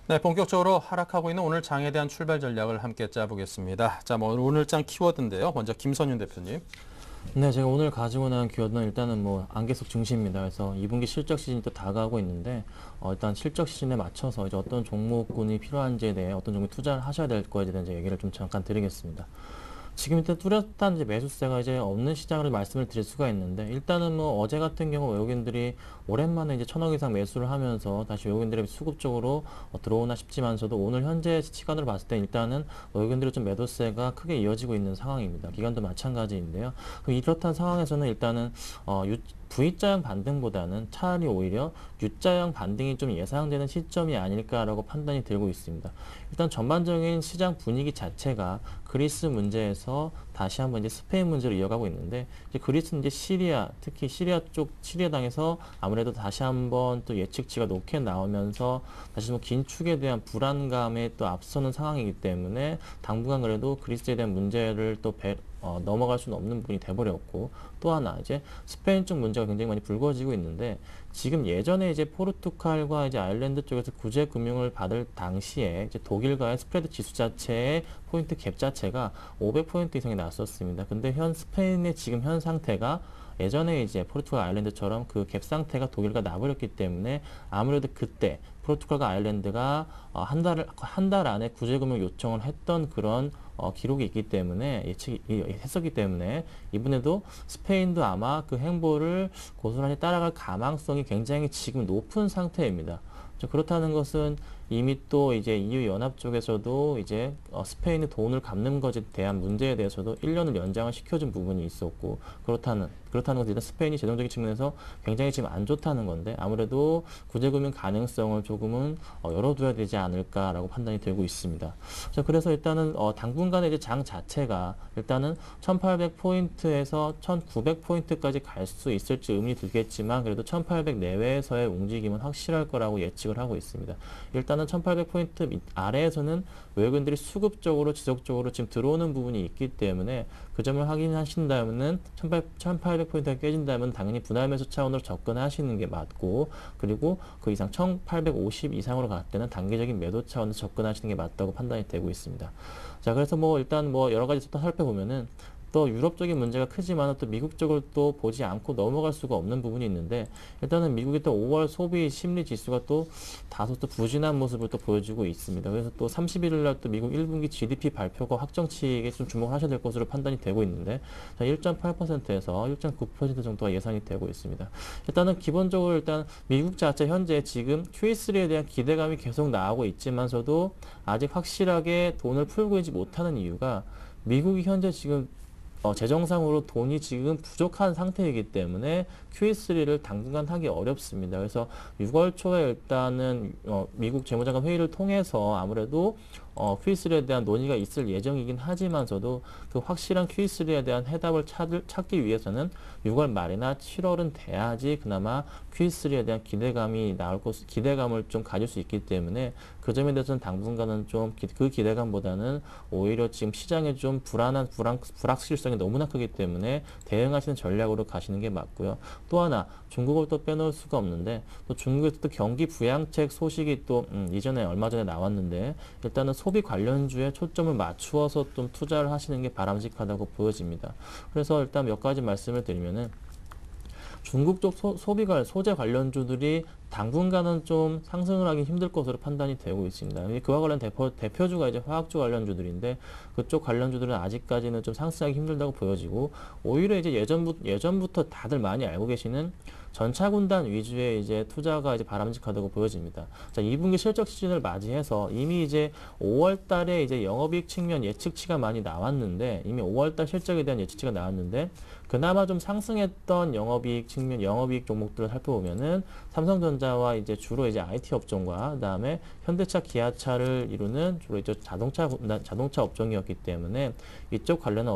네, 본격적으로 하락하고 있는 오늘 장에 대한 출발 전략을 함께 짜보겠습니다. 자, 오늘 장 키워드인데요. 먼저 김선윤 대표님. 네, 제가 오늘 가지고 나온 키워드는 일단은 안개속 증시입니다. 그래서 2분기 실적 시즌이 또 다가오고 있는데 일단 실적 시즌에 맞춰서 이제 어떤 종목군이 필요한지에 대해 어떤 종목에 투자를 하셔야 될 거에 대한 얘기를 좀 잠깐 드리겠습니다. 지금 일단 뚜렷한 이제 매수세가 이제 없는 시장으로 말씀을 드릴 수가 있는데 일단은 어제 같은 경우 외국인들이 오랜만에 이제 1,000억 이상 매수를 하면서 다시 외국인들이 수급적으로 들어오나 싶지만서도 오늘 현재 시간으로 봤을 때 일단은 외국인들의 좀 매도세가 크게 이어지고 있는 상황입니다. 기관도 마찬가지인데요. 그럼 이렇다는 상황에서는 일단은 V자형 반등보다는 차라리 오히려 U자형 반등이 좀 예상되는 시점이 아닐까라고 판단이 들고 있습니다. 일단 전반적인 시장 분위기 자체가 그리스 문제에서 다시 한번 이제 스페인 문제로 이어가고 있는데, 이제 그리스는 이제 시리아, 특히 시리아 당에서 아무래도 다시 한번 또 예측치가 높게 나오면서 다시 좀 긴축에 대한 불안감에 또 앞서는 상황이기 때문에 당분간 그래도 그리스에 대한 문제를 또 넘어갈 수는 없는 부분이 돼버렸고, 또 하나 이제 스페인 쪽 문제가 굉장히 많이 불거지고 있는데, 지금 예전에 이제 포르투갈과 이제 아일랜드 쪽에서 구제 금융을 받을 당시에 이제 독일과의 스프레드 지수 자체의 포인트 갭 자체가 500포인트 이상이 났었습니다. 근데 스페인의 지금 현 상태가 예전에 이제 포르투갈 아일랜드처럼 그 갭 상태가 독일과 나버렸기 때문에 아무래도 그때 포르투갈과 아일랜드가 한 달 안에 구제금융 요청을 했던 그런 기록이 있기 때문에 했었기 때문에 이번에도 스페인도 아마 그 행보를 고스란히 따라갈 가망성이 굉장히 지금 높은 상태입니다. 그렇다는 것은 이미 또 이제 EU 연합 쪽에서도 이제 스페인의 돈을 갚는 것에 대한 문제에 대해서도 1년을 연장을 시켜준 부분이 있었고, 그렇다는 것은 일단 스페인이 재정적인 측면에서 굉장히 지금 안 좋다는 건데, 아무래도 구제금융 가능성을 조금은 열어둬야 되지 않을까라고 판단이 되고 있습니다. 자, 그래서 일단은 당분간의 이제 장 자체가 일단은 1800포인트에서 1900포인트까지 갈 수 있을지 의문이 들겠지만, 그래도 1800 내외에서의 움직임은 확실할 거라고 예측을 하고 있습니다. 일단은 1800포인트 아래에서는 외국인들이 수급적으로 지속적으로 지금 들어오는 부분이 있기 때문에 그 점을 확인하신다면은 1800포인트가 깨진다면 당연히 분할 매수 차원으로 접근하시는 게 맞고, 그리고 그 이상 1850 이상으로 갈 때는 단기적인 매도 차원에서 접근하시는 게 맞다고 판단이 되고 있습니다. 자, 그래서 일단 여러 가지 또 살펴보면은 또 유럽적인 문제가 크지만 또 미국 쪽을 또 보지 않고 넘어갈 수가 없는 부분이 있는데, 일단은 미국의 또 5월 소비 심리 지수가 또 다소 또 부진한 모습을 또 보여주고 있습니다. 그래서 또 31일 날 또 미국 1분기 GDP 발표가 확정치에 좀 주목을 하셔야 될 것으로 판단이 되고 있는데, 1.8%에서 1.9% 정도가 예상이 되고 있습니다. 일단은 기본적으로 일단 미국 자체 현재 지금 QE3에 대한 기대감이 계속 나오고 있지만서도 아직 확실하게 돈을 풀고 있지 못하는 이유가, 미국이 현재 지금 재정상으로 돈이 지금 부족한 상태이기 때문에 QE3를 당분간 하기 어렵습니다. 그래서 6월 초에 일단은 미국 재무장관 회의를 통해서 아무래도 QE3에 대한 논의가 있을 예정이긴 하지만서도 그 확실한 QE3에 대한 해답을 찾기 위해서는 6월 말이나 7월은 돼야지 그나마 QE3에 대한 기대감을 좀 가질 수 있기 때문에 그 점에 대해서는 당분간은 좀 그 기대감보다는 오히려 지금 시장에 좀 불확실성이 너무나 크기 때문에 대응하시는 전략으로 가시는 게 맞고요. 또 하나 중국을 또 빼놓을 수가 없는데, 또 중국에서 또 경기 부양책 소식이 또 이전에 얼마 전에 나왔는데, 일단은 소비 관련주에 초점을 맞추어서 좀 투자를 하시는 게 바람직하다고 보여집니다. 그래서 일단 몇 가지 말씀을 드리면은, 중국 쪽 소재 관련주들이 당분간은 좀 상승을 하기 힘들 것으로 판단이 되고 있습니다. 그와 관련 대표주가 이제 화학주 관련주들인데, 그쪽 관련주들은 아직까지는 좀 상승하기 힘들다고 보여지고, 오히려 이제 예전부터 다들 많이 알고 계시는 전차군단 위주의 이제 투자가 이제 바람직하다고 보여집니다. 자, 2분기 실적 시즌을 맞이해서 이미 이제 5월 달에 이제 영업이익 측면 예측치가 많이 나왔는데, 이미 5월 달 실적에 대한 예측치가 나왔는데, 그나마 좀 상승했던 영업이익 종목들을 살펴보면은 삼성전자와 이제 주로 이제 IT 업종과 그다음에 현대차, 기아차를 이루는 주로 이제 자동차 업종이었기 때문에 이쪽 관련한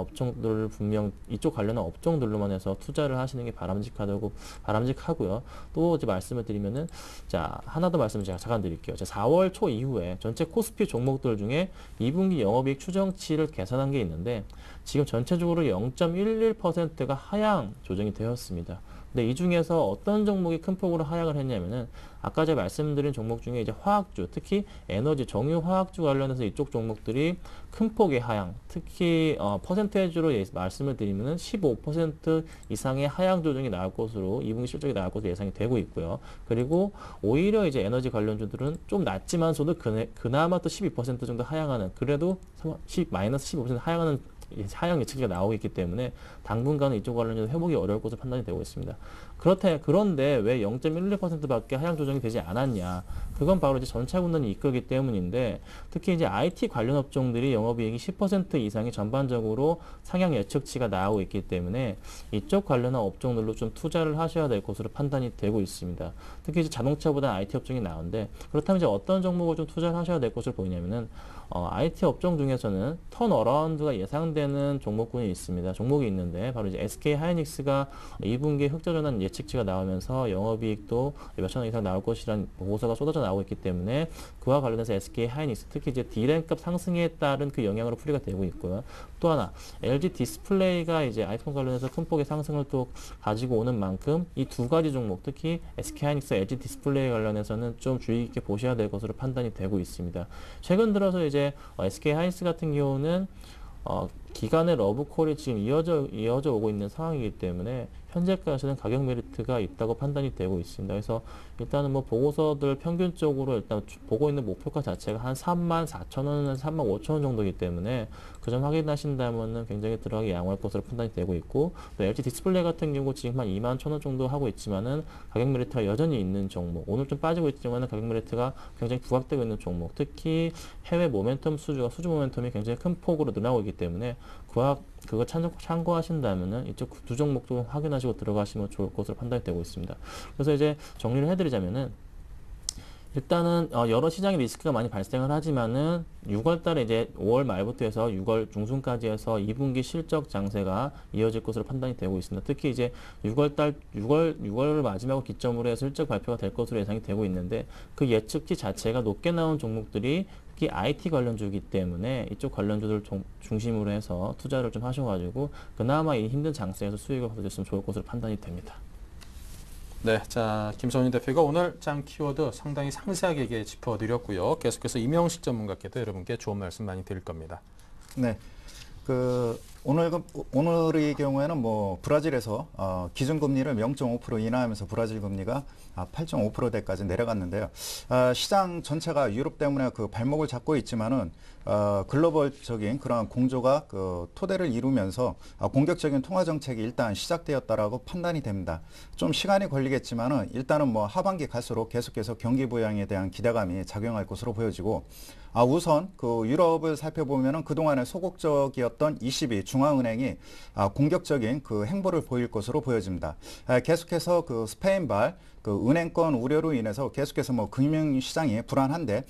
업종들로만 해서 투자를 하시는 게 바람직하고요. 또 이제 말씀을 드리면은, 자, 하나 더 말씀을 제가 잠깐 드릴게요. 4월 초 이후에 전체 코스피 종목들 중에 2분기 영업이익 추정치를 계산한 게 있는데, 지금 전체적으로 0.11%가 하향 조정이 되었습니다. 근데 이 중에서 어떤 종목이 큰 폭으로 하향을 했냐면은, 아까 제가 말씀드린 종목 중에 이제 화학주, 특히 에너지, 정유 화학주 관련해서 이쪽 종목들이 큰 폭의 하향, 특히 퍼센테이지로 말씀을 드리면은 15% 이상의 하향 조정이 나올 것으로 2분기 실적이 나올 것으로 예상이 되고 있고요. 그리고 오히려 이제 에너지 관련주들은 좀 낮지만서도 그나마 또 12% 정도 하향하는, 그래도 마이너스 15% 하향하는 하향 예측치가 나오고 있기 때문에 당분간은 이쪽 관련해서 회복이 어려울 것으로 판단이 되고 있습니다. 그런데 왜 0.12%밖에 하향 조정이 되지 않았냐? 그건 바로 이제 전차 군단이 이끌기 때문인데, 특히 이제 IT 관련 업종들이 영업이익이 10% 이상이 전반적으로 상향 예측치가 나오고 있기 때문에 이쪽 관련한 업종들로 좀 투자를 하셔야 될 것으로 판단이 되고 있습니다. 특히 이제 자동차보다 IT 업종이 나은데, 그렇다면 이제 어떤 종목을 좀 투자를 하셔야 될 것으로 보이냐면은 IT 업종 중에서는 턴어라운드가 예상되는 종목군이 있습니다. 종목이 있는데 바로 이제 SK 하이닉스가 2분기에 흑자 전환 예측치가 나오면서 영업이익도 몇천 원 이상 나올 것이라는 보고서가 쏟아져 나오고 있기 때문에 그와 관련해서 SK 하이닉스 특히 이제 D램값 상승에 따른 그 영향으로 풀이가 되고 있고요. 또 하나 LG 디스플레이가 이제 아이폰 관련해서 큰 폭의 상승을 또 가지고 오는 만큼 이 두 가지 종목 특히 SK 하이닉스, LG 디스플레이 관련해서는 좀 주의 깊게 보셔야 될 것으로 판단이 되고 있습니다. 최근 들어서 이제 SK 하이닉스 같은 경우는 기간의 러브콜이 지금 이어져 오고 있는 상황이기 때문에 현재까지는 가격 메리트가 있다고 판단이 되고 있습니다. 그래서 일단은 뭐 보고서들 평균적으로 일단 보고 있는 목표가 자체가 한 34,000원에서 35,000원 정도이기 때문에 그 점 확인하신다면은 굉장히 들어가기 양호할 것으로 판단이 되고 있고, 또 LG 디스플레이 같은 경우 지금 한 21,000원 정도 하고 있지만은 가격 메리트가 여전히 있는 종목, 오늘 좀 빠지고 있지만은 가격 메리트가 굉장히 부각되고 있는 종목, 특히 해외 모멘텀 수주 모멘텀이 굉장히 큰 폭으로 늘어나고 있기 때문에 그거 참고하신다면은 이쪽 두 종목도 확인하시고 들어가시면 좋을 것으로 판단이 되고 있습니다. 그래서 이제 정리를 해드리자면은 일단은 여러 시장의 리스크가 많이 발생을 하지만은 6월 달에 이제 5월 말부터 해서 6월 중순까지 해서 2분기 실적 장세가 이어질 것으로 판단이 되고 있습니다. 특히 이제 6월 마지막을 기점으로 해서 실적 발표가 될 것으로 예상이 되고 있는데, 그 예측치 자체가 높게 나온 종목들이 특히 IT 관련주이기 때문에 이쪽 관련주들 중심으로 해서 투자를 좀 하셔가지고 그나마 이 힘든 장세에서 수익을 거두셨으면 좋을 것으로 판단이 됩니다. 네, 자 김선희 대표가 오늘 장 키워드 상당히 상세하게 짚어드렸고요. 계속해서 이명식 전문가께도 여러분께 좋은 말씀 많이 드릴 겁니다. 네. 오늘의 경우에는 뭐 브라질에서 기준금리를 0.5% 인하하면서 브라질 금리가 8.5%대까지 내려갔는데요. 시장 전체가 유럽 때문에 그 발목을 잡고 있지만은 글로벌적인 그런 공조가 그 토대를 이루면서 공격적인 통화 정책이 일단 시작되었다라고 판단이 됩니다. 좀 시간이 걸리겠지만은 일단은 뭐 하반기 갈수록 계속해서 경기 부양에 대한 기대감이 작용할 것으로 보여지고, 우선 그 유럽을 살펴보면은 그동안에 소극적이었던 ECB 중앙은행이 공격적인 그 행보를 보일 것으로 보여집니다. 계속해서 그 스페인발 그 은행권 우려로 인해서 계속해서 뭐 금융시장이 불안한데,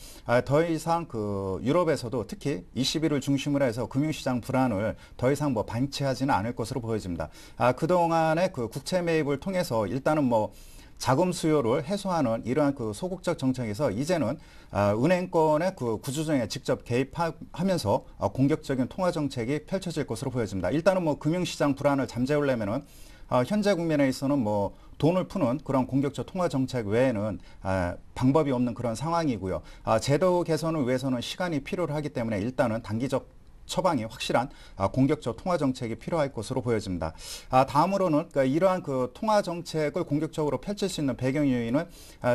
더 이상 그 유럽에서도 특히 ECB를 중심으로 해서 금융시장 불안을 더 이상 뭐 방치하지는 않을 것으로 보여집니다. 그동안의 그 국채 매입을 통해서 일단은 뭐 자금 수요를 해소하는 이러한 그 소극적 정책에서 이제는 은행권의 그 구조조정에 직접 개입하면서 공격적인 통화 정책이 펼쳐질 것으로 보여집니다. 일단은 뭐 금융시장 불안을 잠재우려면은 현재 국면에 있어서는 뭐 돈을 푸는 그런 공격적 통화 정책 외에는 방법이 없는 그런 상황이고요. 제도 개선을 위해서는 시간이 필요하기 때문에 일단은 단기적 처방이 확실한 공격적 통화 정책이 필요할 것으로 보여집니다. 다음으로는 그러니까 이러한 그 통화 정책을 공격적으로 펼칠 수 있는 배경 요인은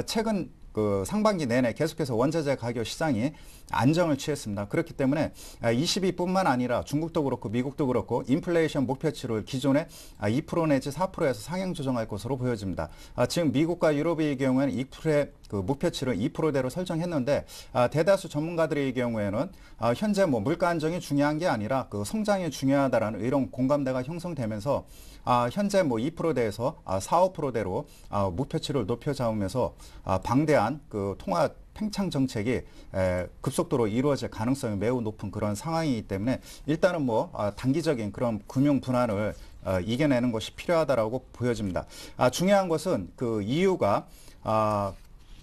최근 그 상반기 내내 계속해서 원자재 가격 시장이 안정을 취했습니다. 그렇기 때문에 22뿐만 아니라 중국도 그렇고 미국도 그렇고 인플레이션 목표치를 기존에 2% 내지 4%에서 상향 조정할 것으로 보여집니다. 지금 미국과 유럽의 경우에는 2%의 그 목표치를 2%대로 설정했는데, 대다수 전문가들의 경우에는 현재 뭐 물가 안정이 중요한 게 아니라 그 성장이 중요하다라는 이런 공감대가 형성되면서 현재 뭐 2%대에서 4, 5%대로 목표치를 높여 잡으면서 방대한 그 통화 팽창 정책이 급속도로 이루어질 가능성이 매우 높은 그런 상황이기 때문에 일단은 뭐 단기적인 그런 금융 불안을 이겨내는 것이 필요하다라고 보여집니다. 중요한 것은 그 EU가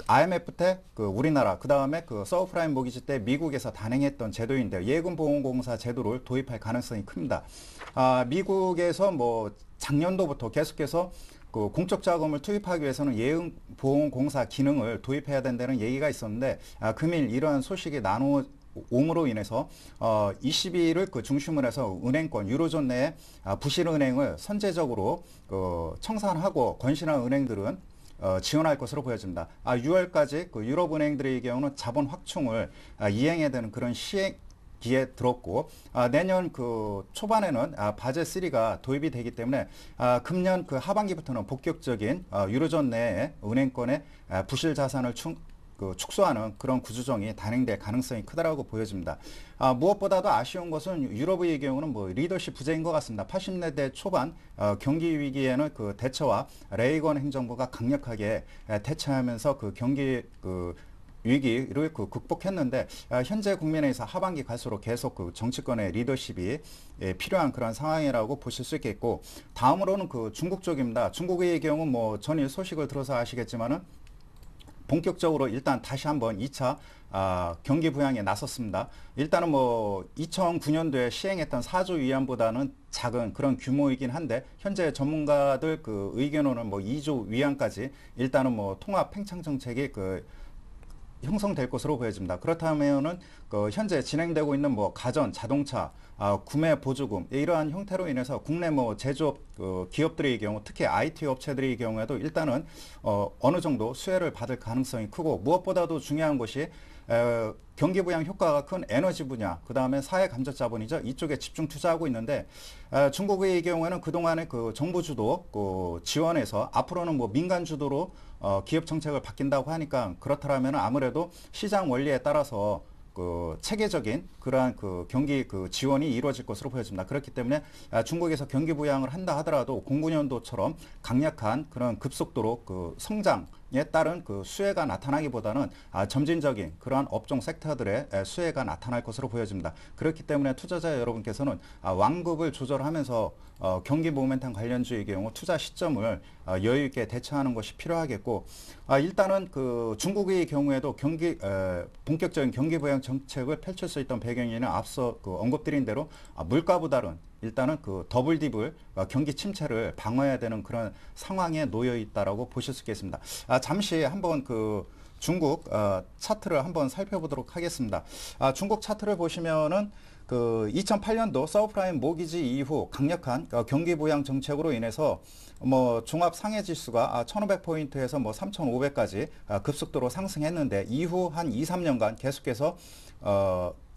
IMF 때 그 우리나라, 그 다음에 그 서브프라임 모기지 때 미국에서 단행했던 제도인데요. 예금보험공사 제도를 도입할 가능성이 큽니다. 미국에서 뭐 작년도부터 계속해서 그 공적 자금을 투입하기 위해서는 예금보험공사 기능을 도입해야 된다는 얘기가 있었는데, 금일 이러한 소식이 나누옴으로 인해서 ECB를 그 중심으로 해서 은행권 유로존 내에 부실은행을 선제적으로 청산하고 건실한 은행들은 지원할 것으로 보여집니다. 6월까지 그 유럽 은행들의 경우는 자본 확충을 이행해야 되는 그런 기에 들었고 내년 그 초반에는 바젤 3가 도입이 되기 때문에 금년 그 하반기부터는 본격적인 유로존 내에 은행권의 부실 자산을 축소하는 그런 구조정이 단행될 가능성이 크다라고 보여집니다. 무엇보다도 아쉬운 것은 유럽의 경우는 뭐 리더십 부재인 것 같습니다. 80년대 초반 경기 위기에는 그 대처와 레이건 행정부가 강력하게 대처하면서 그 경기 위기를 극복했는데 현재 국면에서 하반기 갈수록 계속 그 정치권의 리더십이 필요한 그런 상황이라고 보실 수 있겠고, 다음으로는 그 중국 쪽입니다. 중국의 경우 뭐 전일 소식을 들어서 아시겠지만은 본격적으로 일단 다시 한번 2차 경기 부양에 나섰습니다. 일단은 뭐 2009년도에 시행했던 4조 위안보다는 작은 그런 규모이긴 한데 현재 전문가들 그 의견으로는 뭐 2조 위안까지 일단은 뭐 통합 팽창 정책이 형성될 것으로 보여집니다. 그렇다면은 현재 진행되고 있는 뭐 가전, 자동차, 구매 보조금 이러한 형태로 인해서 국내 뭐 제조업 기업들의 경우, 특히 IT 업체들의 경우에도 일단은 어느 정도 수혜를 받을 가능성이 크고, 무엇보다도 중요한 것이 경기 부양 효과가 큰 에너지 분야, 그 다음에 사회 감적 자본이죠. 이쪽에 집중 투자하고 있는데 중국의 경우에는 그동안에 그 정부 주도 지원에서 앞으로는 뭐 민간 주도로 기업 정책을 바뀐다고 하니까, 그렇다면 아무래도 시장 원리에 따라서 체계적인 그러한 경기 지원이 이루어질 것으로 보여집니다. 그렇기 때문에 중국에서 경기 부양을 한다 하더라도 09년도처럼 강력한 그런 급속도로 성장에 따른 수혜가 나타나기보다는 점진적인 그러한 업종 섹터들의 수혜가 나타날 것으로 보여집니다. 그렇기 때문에 투자자 여러분께서는 완급을 조절하면서 경기 모멘텀 관련주의 경우 투자 시점을 여유 있게 대처하는 것이 필요하겠고, 일단은 중국의 경우에도 본격적인 경기 부양 정책을 펼칠 수 있던 배경에는 앞서 언급드린 대로 물가보다는 일단은 더블 딥을 경기 침체를 방어해야 되는 그런 상황에 놓여 있다라고 보실 수 있겠습니다. 잠시 한번 중국 차트를 한번 살펴보도록 하겠습니다. 중국 차트를 보시면은 2008년도 서브프라임 모기지 이후 강력한 경기 부양 정책으로 인해서 뭐 종합 상해 지수가 1500포인트에서 뭐 3500까지 급속도로 상승했는데, 이후 한 2, 3년간 계속해서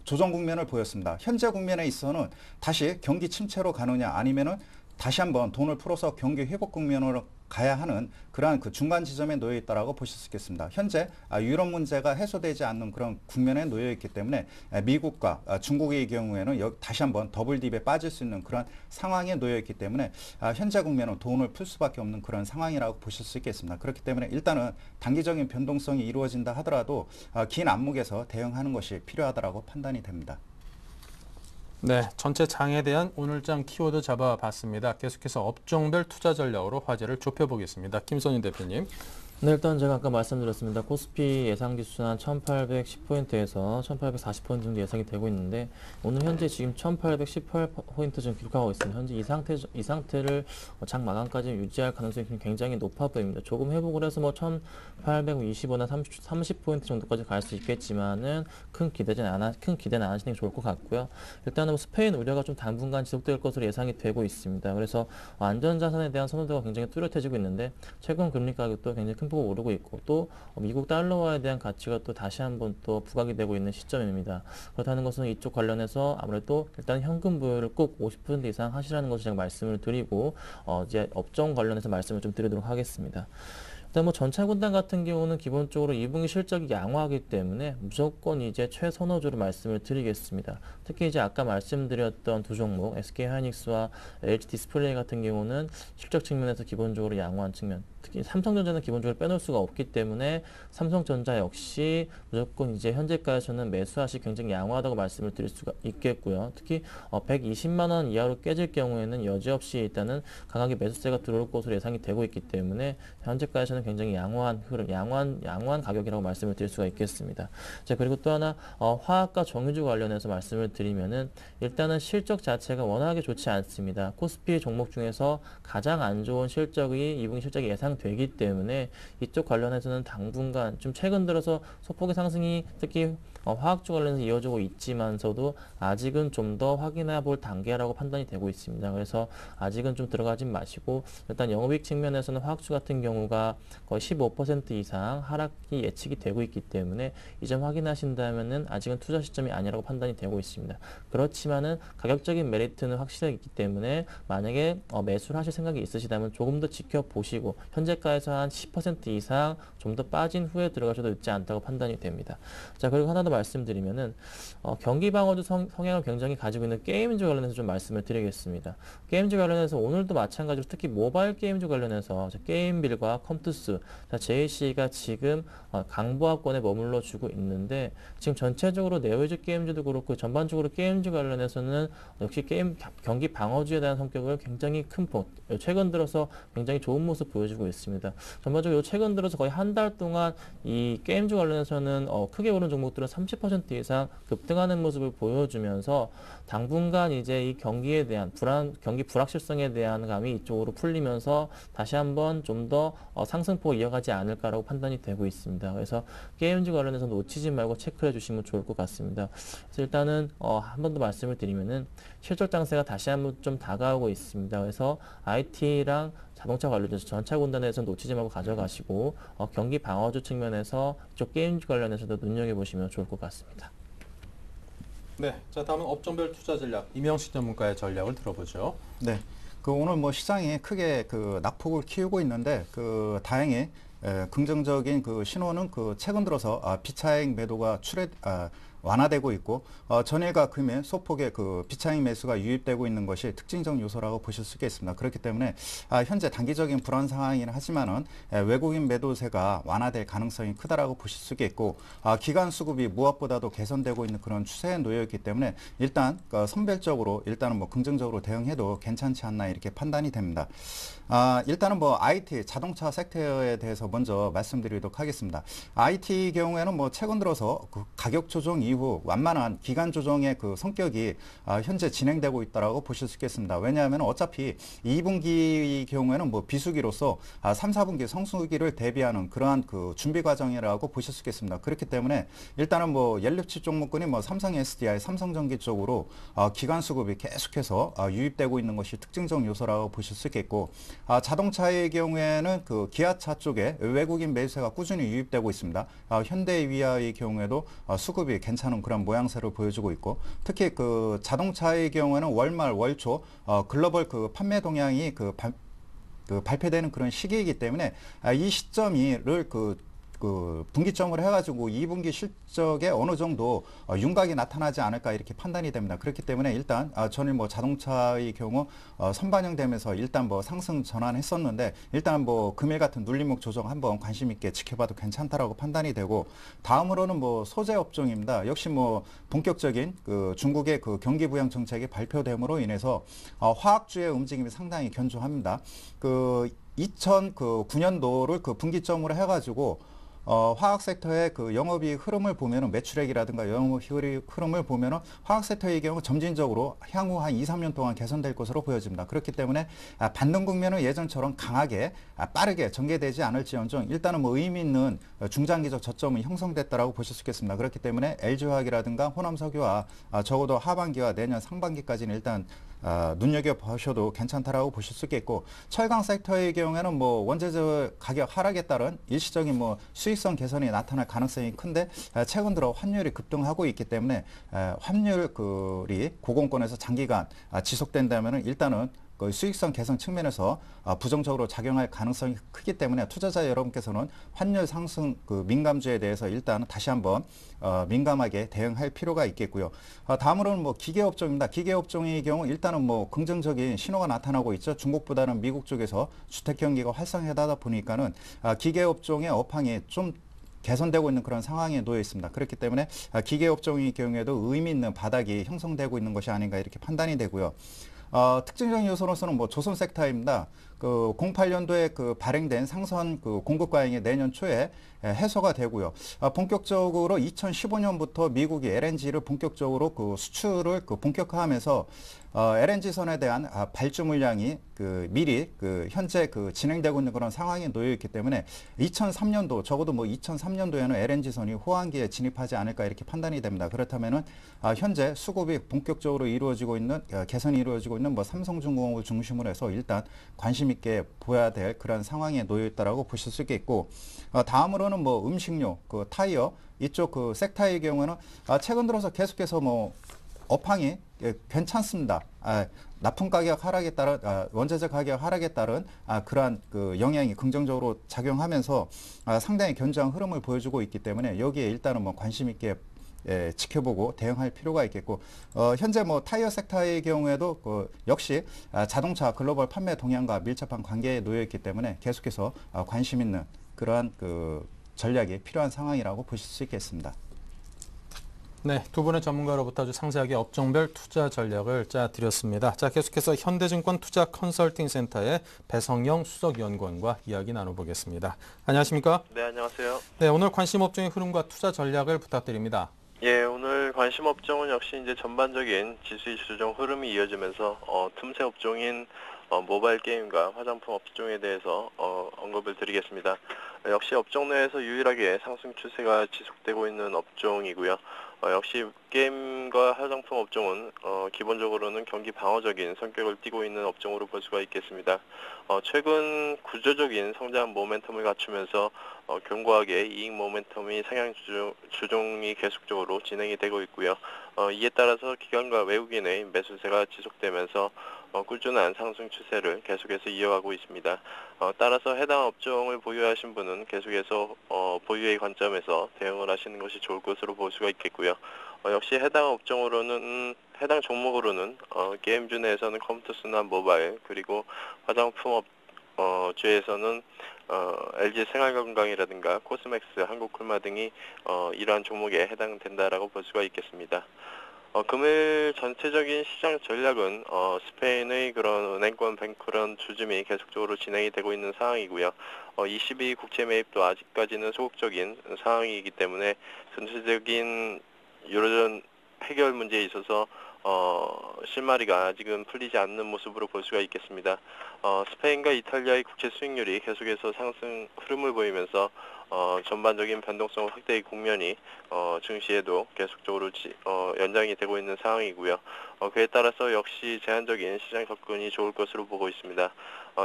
조정 국면을 보였습니다. 현재 국면에 있어서는 다시 경기 침체로 가느냐, 아니면은 다시 한번 돈을 풀어서 경기 회복 국면으로 가야 하는 그러한 중간 지점에 놓여 있다라고 보실 수 있겠습니다. 현재 유럽 문제가 해소되지 않는 그런 국면에 놓여 있기 때문에 미국과 중국의 경우에는 다시 한번 더블 딥에 빠질 수 있는 그런 상황에 놓여 있기 때문에 현재 국면은 돈을 풀 수밖에 없는 그런 상황이라고 보실 수 있겠습니다. 그렇기 때문에 일단은 단기적인 변동성이 이루어진다 하더라도 긴 안목에서 대응하는 것이 필요하다라고 판단이 됩니다. 네, 전체 장에 대한 오늘장 키워드 잡아봤습니다. 계속해서 업종별 투자 전략으로 화제를 좁혀보겠습니다. 김선인 대표님. 네, 일단 제가 아까 말씀드렸습니다. 코스피 예상지수는 한 1810포인트에서 1840포인트 정도 예상이 되고 있는데, 오늘 현재 지금 1818포인트 정도 기록하고 있습니다. 현재 이 상태를 장 마감까지 유지할 가능성이 굉장히 높아 보입니다. 조금 회복을 해서 뭐 1820나 30포인트 정도까지 갈 수 있겠지만은 큰 기대는 안 하시는 게 좋을 것 같고요. 일단은 스페인 우려가 좀 당분간 지속될 것으로 예상이 되고 있습니다. 그래서 안전자산에 대한 선호도가 굉장히 뚜렷해지고 있는데, 최근 금리 가격도 굉장히 큰 폭으로 오르고 있고, 또 미국 달러화에 대한 가치가 또 다시 한번 또 부각이 되고 있는 시점입니다. 그렇다는 것은 이쪽 관련해서 아무래도 일단 현금 보유를 꼭 50% 이상 하시라는 것을 제가 말씀을 드리고, 이제 업종 관련해서 말씀을 좀 드리도록 하겠습니다. 일단 뭐 전차군단 같은 경우는 기본적으로 2분기 실적이 양호하기 때문에 무조건 이제 최선호주로 말씀을 드리겠습니다. 특히 이제 아까 말씀드렸던 두 종목 SK하이닉스와 LG디스플레이 같은 경우는 실적 측면에서 기본적으로 양호한 측면, 특히 삼성전자는 기본적으로 빼놓을 수가 없기 때문에 삼성전자 역시 무조건 이제 현재가에서는 매수하시 굉장히 양호하다고 말씀을 드릴 수가 있겠고요. 특히 120만 원 이하로 깨질 경우에는 여지없이 일단은 강하게 매수세가 들어올 것으로 예상이 되고 있기 때문에 현재가에서는 굉장히 양호한 흐름, 양호한 가격이라고 말씀을 드릴 수가 있겠습니다. 자, 그리고 또 하나 화학과 정유주 관련해서 말씀을 드리면은 일단은 실적 자체가 워낙에 좋지 않습니다. 코스피 종목 중에서 가장 안 좋은 실적이 2분기 실적이 예상되기 때문에 이쪽 관련해서는 당분간 좀 최근 들어서 소폭의 상승이 특히 화학주 관련해서 이어지고 있지만서도 아직은 좀 더 확인해 볼 단계라고 판단이 되고 있습니다. 그래서 아직은 좀 들어가진 마시고 일단 영업이익 측면에서는 화학주 같은 경우가 거의 15% 이상 하락이 예측이 되고 있기 때문에 이 점 확인하신다면은 아직은 투자 시점이 아니라고 판단이 되고 있습니다. 그렇지만은 가격적인 메리트는 확실하게 있기 때문에 만약에 매수를 하실 생각이 있으시다면 조금 더 지켜보시고 현재가에서 한 10% 이상 좀 더 빠진 후에 들어가셔도 늦지 않다고 판단이 됩니다. 자, 그리고 하나 더 말씀드리면은 경기 방어주 성향을 굉장히 가지고 있는 게임주 관련해서 좀 말씀을 드리겠습니다. 게임주 관련해서 오늘도 마찬가지로 특히 모바일 게임주 관련해서 게임빌과 컴투스, JC가 지금 강보합권에 머물러 주고 있는데 지금 전체적으로 네오이즈 게임주도 그렇고 전반적으로 게임주 관련해서는 역시 게임 경기 방어주에 대한 성격을 굉장히 큰 폭, 최근 들어서 굉장히 좋은 모습 보여주고 있습니다. 전반적으로 최근 들어서 거의 한 달 동안 이 게임주 관련해서는 크게 오른 종목들은 30% 이상 급등하는 모습을 보여주면서 당분간 이제 이 경기에 대한 경기 불확실성에 대한 감이 이쪽으로 풀리면서 다시 한번 좀 더 상승폭 이어가지 않을까라고 판단이 되고 있습니다. 그래서 게임주 관련해서 놓치지 말고 체크해 주시면 좋을 것 같습니다. 그래서 일단은 한 번 더 말씀을 드리면은 실적 장세가 다시 한번 좀 다가오고 있습니다. 그래서 IT랑 자동차 관련해서 전차 군단에서 놓치지 말고 가져가시고 경기 방어주 측면에서 이쪽 게임주 관련해서도 눈여겨보시면 좋을 것 같습니다. 네, 자 다음은 업종별 투자 전략 이명식 전문가의 전략을 들어보죠. 네, 오늘 뭐 시장이 크게 낙폭을 키우고 있는데 다행히 긍정적인 신호는 최근 들어서 비차익 매도가 완화되고 있고 전일과 금일 소폭의 비차익 매수가 유입되고 있는 것이 특징적 요소라고 보실 수 있겠습니다. 그렇기 때문에 현재 단기적인 불안 상황이긴 하지만은 외국인 매도세가 완화될 가능성이 크다라고 보실 수 있겠고 기관 수급이 무엇보다도 개선되고 있는 그런 추세에 놓여 있기 때문에 일단 선별적으로 일단은 뭐 긍정적으로 대응해도 괜찮지 않나 이렇게 판단이 됩니다. 일단은 뭐 IT 자동차 섹터에 대해서 먼저 말씀드리도록 하겠습니다. IT 경우에는 뭐 최근 들어서 가격 조정 이후 완만한 기간 조정의 성격이 현재 진행되고 있다라고 보실 수 있겠습니다. 왜냐하면 어차피 2분기 경우에는 뭐 비수기로서 3, 4분기 성수기를 대비하는 그러한 준비 과정이라고 보실 수 있겠습니다. 그렇기 때문에 일단은 뭐 연료치 종목군이 뭐 삼성 SDI, 삼성전기 쪽으로 기관 수급이 계속해서 유입되고 있는 것이 특징적 요소라고 보실 수 있겠고 자동차의 경우에는 기아차 쪽에 외국인 매수세가 꾸준히 유입되고 있습니다. 현대위아의 경우에도 수급이 괜찮은 그런 모양새를 보여주고 있고 특히 자동차의 경우에는 월말 월초 글로벌 판매 동향이 발표되는 그런 시기이기 때문에 이 시점을 분기점으로 해가지고 2분기 실적에 어느 정도 윤곽이 나타나지 않을까 이렇게 판단이 됩니다. 그렇기 때문에 일단 전일 뭐 자동차의 경우 선반영되면서 일단 뭐 상승 전환했었는데 일단 뭐 금일 같은 눌림목 조정 한번 관심 있게 지켜봐도 괜찮다라고 판단이 되고 다음으로는 뭐 소재 업종입니다. 역시 뭐 본격적인 중국의 경기 부양 정책이 발표됨으로 인해서 화학주의 움직임이 상당히 견조합니다. 2009년도를 분기점으로 해가지고 화학 섹터의 영업이익 흐름을 보면은 매출액이라든가 영업이익 흐름을 보면은 화학 섹터의 경우 점진적으로 향후 한 2, 3년 동안 개선될 것으로 보여집니다. 그렇기 때문에 반등 국면은 예전처럼 강하게 빠르게 전개되지 않을지언정 일단은 뭐 의미 있는 중장기적 저점이 형성됐다라고 보실 수 있겠습니다. 그렇기 때문에 LG화학이라든가 호남석유화 적어도 하반기와 내년 상반기까지는 일단 눈여겨보셔도 괜찮다라고 보실 수 있겠고 철강 섹터의 경우에는 뭐 원재료 가격 하락에 따른 일시적인 뭐 수익성 개선이 나타날 가능성이 큰데 최근 들어 환율이 급등하고 있기 때문에 환율이 고공권에서 장기간 지속된다면은 일단은 수익성 개선 측면에서 부정적으로 작용할 가능성이 크기 때문에 투자자 여러분께서는 환율 상승 민감주에 대해서 일단 다시 한번 민감하게 대응할 필요가 있겠고요. 다음으로는 뭐 기계업종입니다. 기계업종의 경우 일단은 뭐 긍정적인 신호가 나타나고 있죠. 중국보다는 미국 쪽에서 주택 경기가 활성화하다 보니까는 기계업종의 업황이 좀 개선되고 있는 그런 상황에 놓여 있습니다. 그렇기 때문에 기계업종의 경우에도 의미 있는 바닥이 형성되고 있는 것이 아닌가 이렇게 판단이 되고요. 특징적인 요소로서는 뭐 조선 섹터입니다. 08년도에 발행된 상선 공급 과잉이 내년 초에 해소가 되고요. 본격적으로 2015년부터 미국이 LNG를 본격적으로 수출을 본격화하면서 LNG선에 대한 발주 물량이 미리 현재 진행되고 있는 그런 상황에 놓여 있기 때문에 2003년도 적어도 뭐 2003년도에는 LNG선이 호황기에 진입하지 않을까 이렇게 판단이 됩니다. 그렇다면은 현재 수급이 본격적으로 이루어지고 있는 개선이 이루어지고 있는 뭐 삼성중공업을 중심으로 해서 일단 관심 있게 보여야 될 그런 상황에 놓여 있다라고 보실 수 있겠고, 다음으로는 뭐 음식료, 타이어 이쪽 섹터의 경우는 최근 들어서 계속해서 뭐 업황이 괜찮습니다. 납품 가격 하락에 따른 원자재 가격 하락에 따른 그러한 영향이 긍정적으로 작용하면서 상당히 견조한 흐름을 보여주고 있기 때문에 여기에 일단은 뭐 관심 있게 지켜보고 대응할 필요가 있겠고, 현재 뭐 타이어 섹터의 경우에도 역시 자동차 글로벌 판매 동향과 밀접한 관계에 놓여 있기 때문에 계속해서 관심 있는 그러한 전략이 필요한 상황이라고 보실 수 있겠습니다. 네, 두 분의 전문가로부터 아주 상세하게 업종별 투자 전략을 짜드렸습니다. 자, 계속해서 현대증권 투자 컨설팅 센터의 배성영 수석연구원과 이야기 나눠보겠습니다. 안녕하십니까? 네, 안녕하세요. 네, 오늘 관심 업종의 흐름과 투자 전략을 부탁드립니다. 예, 오늘 관심 업종은 역시 이제 전반적인 지수의 조정 흐름이 이어지면서 틈새 업종인 모바일 게임과 화장품 업종에 대해서 언급을 드리겠습니다. 역시 업종 내에서 유일하게 상승 추세가 지속되고 있는 업종이고요. 역시 게임과 화장품 업종은 기본적으로는 경기 방어적인 성격을 띠고 있는 업종으로 볼 수가 있겠습니다. 최근 구조적인 성장 모멘텀을 갖추면서 견고하게 이익 모멘텀이 상향 조정이 계속적으로 진행이 되고 있고요. 이에 따라서 기관과 외국인의 매수세가 지속되면서 꾸준한 상승 추세를 계속해서 이어가고 있습니다. 따라서 해당 업종을 보유하신 분은 계속해서 보유의 관점에서 대응을 하시는 것이 좋을 것으로 볼 수가 있겠고요. 역시 해당 종목으로는 게임주 내에서는 컴퓨터스나 모바일, 그리고 화장품 주에서는 LG 생활건강이라든가 코스맥스, 한국콜마 등이 이러한 종목에 해당된다라고 볼 수가 있겠습니다. 금일 전체적인 시장 전략은 스페인의 그런 은행권 뱅크런 주춤이 계속적으로 진행이 되고 있는 상황이고요. 22 국채 매입도 아직까지는 소극적인 상황이기 때문에 전체적인 유로존 해결 문제에 있어서 실마리가 아직은 풀리지 않는 모습으로 볼 수가 있겠습니다. 스페인과 이탈리아의 국채 수익률이 계속해서 상승 흐름을 보이면서 전반적인 변동성 확대의 국면이 증시에도 계속적으로 연장이 되고 있는 상황이고요. 그에 따라서 역시 제한적인 시장 접근이 좋을 것으로 보고 있습니다.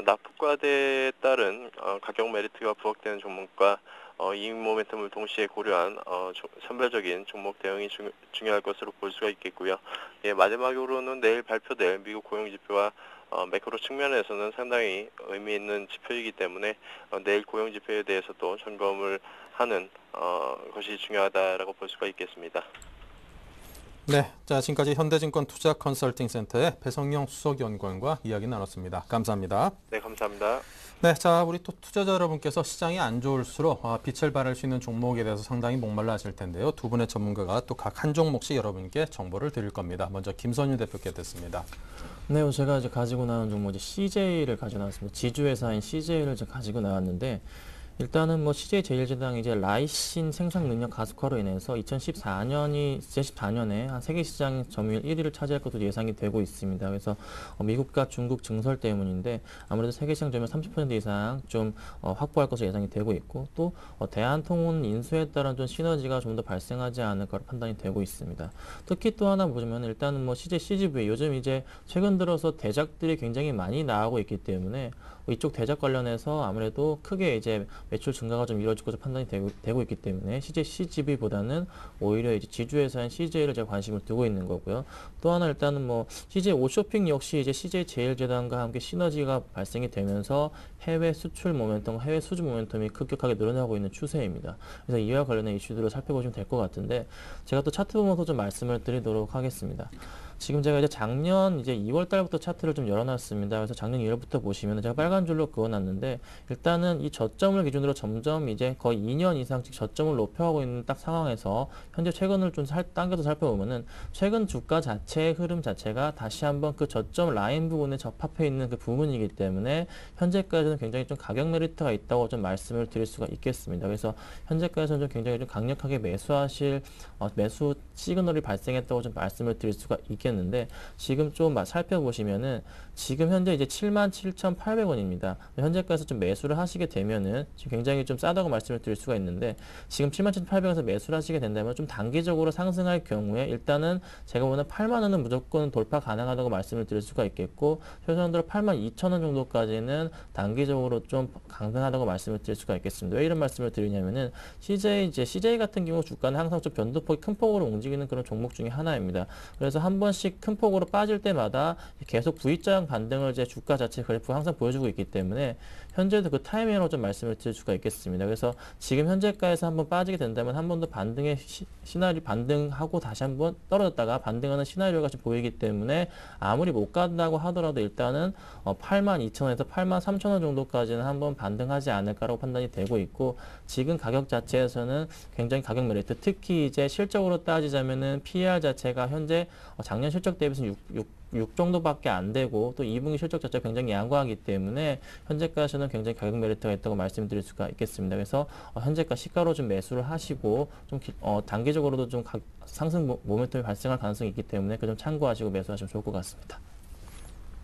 납부과대에 따른 가격 메리트가 부각되는 종목과 이익 모멘텀을 동시에 고려한 선별적인 종목 대응이 중요할 것으로 볼 수가 있겠고요. 예, 마지막으로는 내일 발표될 미국 고용지표와 매크로 측면에서는 상당히 의미 있는 지표이기 때문에 내일 고용지표에 대해서도 점검을 하는 것이 중요하다라고 볼 수가 있겠습니다. 네, 자 지금까지 현대증권 투자 컨설팅 센터의 배성영 수석연구원과 이야기 나눴습니다. 감사합니다. 네, 감사합니다. 네, 자 우리 또 투자자 여러분께서 시장이 안 좋을수록 빛을 발할 수 있는 종목에 대해서 상당히 목말라 하실 텐데요. 두 분의 전문가가 또 각 한 종목씩 여러분께 정보를 드릴 겁니다. 먼저 김선유 대표께 듣습니다. 네, 제가 이제 가지고 나온 종목 CJ를 가지고 나왔습니다. 지주회사인 CJ를 가지고 나왔는데, 일단은 뭐 CJ 제일제당이 이제 라이신 생산 능력 가속화로 인해서 2014년에 한 세계 시장 점유율 1위를 차지할 것으로 예상이 되고 있습니다. 그래서 미국과 중국 증설 때문인데 아무래도 세계 시장 점유율 30% 이상 좀 확보할 것으로 예상이 되고 있고, 또 대한통운 인수에 따른 좀 시너지가 좀 더 발생하지 않을까 판단이 되고 있습니다. 특히 또 하나 보시면 일단은 뭐 CJ CGV 요즘 이제 최근 들어서 대작들이 굉장히 많이 나오고 있기 때문에 이쪽 대작 관련해서 아무래도 크게 이제 매출 증가가 좀 이루어질 것으로 판단이 되고 있기 때문에 CJ CGV보다는 오히려 이제 지주회사인 CJ를 제가 관심을 두고 있는 거고요. 또 하나 일단은 뭐 CJ 옷쇼핑 역시 이제 CJ 제일제당과 함께 시너지가 발생이 되면서 해외 수출 모멘텀, 해외 수주 모멘텀이 급격하게 늘어나고 있는 추세입니다. 그래서 이와 관련된 이슈들을 살펴보시면 될 것 같은데, 제가 또 차트 보면서 좀 말씀을 드리도록 하겠습니다. 지금 제가 이제 작년 이제 2월 달부터 차트를 좀 열어놨습니다. 그래서 작년 2월부터 보시면 제가 빨간 줄로 그어놨는데, 일단은 이 저점을 기준으로 점점 이제 거의 2년 이상씩 저점을 높여가고 있는 딱 상황에서 현재 최근을 좀 당겨서 살펴보면은 최근 주가 자체의 흐름 자체가 다시 한번 그 저점 라인 부분에 접합해 있는 그 부분이기 때문에 현재까지는 굉장히 좀 가격 메리트가 있다고 좀 말씀을 드릴 수가 있겠습니다. 그래서 현재까지는 좀 굉장히 좀 강력하게 매수하실 매수 시그널이 발생했다고 좀 말씀을 드릴 수가 있겠습니다. 좋겠는데 지금 좀 살펴보시면은 지금 현재 이제 77,800원입니다. 현재가에서 좀 매수를 하시게 되면은 지금 굉장히 좀 싸다고 말씀을 드릴 수가 있는데 지금 77,800원에서 매수를 하시게 된다면 좀 단기적으로 상승할 경우에 일단은 제가 보는 8만 원은 무조건 돌파 가능하다고 말씀을 드릴 수가 있겠고 최소한으로 82,000원 정도까지는 단기적으로 좀 강등하다고 말씀을 드릴 수가 있겠습니다. 왜 이런 말씀을 드리냐면은 CJ 같은 경우 주가는 항상 좀 변동폭이 큰 폭으로 움직이는 그런 종목 중에 하나입니다. 그래서 한 번씩 큰 폭으로 빠질 때마다 계속 V자형 반등을 이제 주가 자체 그래프 항상 보여주고 있기 때문에 현재도 그 타이밍으로 좀 말씀을 드릴 수가 있겠습니다. 그래서 지금 현재가에서 한번 빠지게 된다면 한 번 더 반등의 시나리오 반등하고 다시 한번 떨어졌다가 반등하는 시나리오가 좀 보이기 때문에 아무리 못 간다고 하더라도 일단은 82,000원에서 83,000원 정도까지는 한번 반등하지 않을까라고 판단이 되고 있고 지금 가격 자체에서는 굉장히 가격 메리트 특히 이제 실적으로 따지자면은 PER 자체가 현재 작년 실적 대비해서 6 정도밖에 안 되고 또 2분기 실적 자체가 굉장히 양호하기 때문에 현재가에서는 굉장히 가격 메리트가 있다고 말씀드릴 수가 있겠습니다. 그래서 현재가 시가로 좀 매수를 하시고 좀 단기적으로도 좀 상승 모멘텀이 발생할 가능성이 있기 때문에 그 점 참고하시고 매수하시면 좋을 것 같습니다.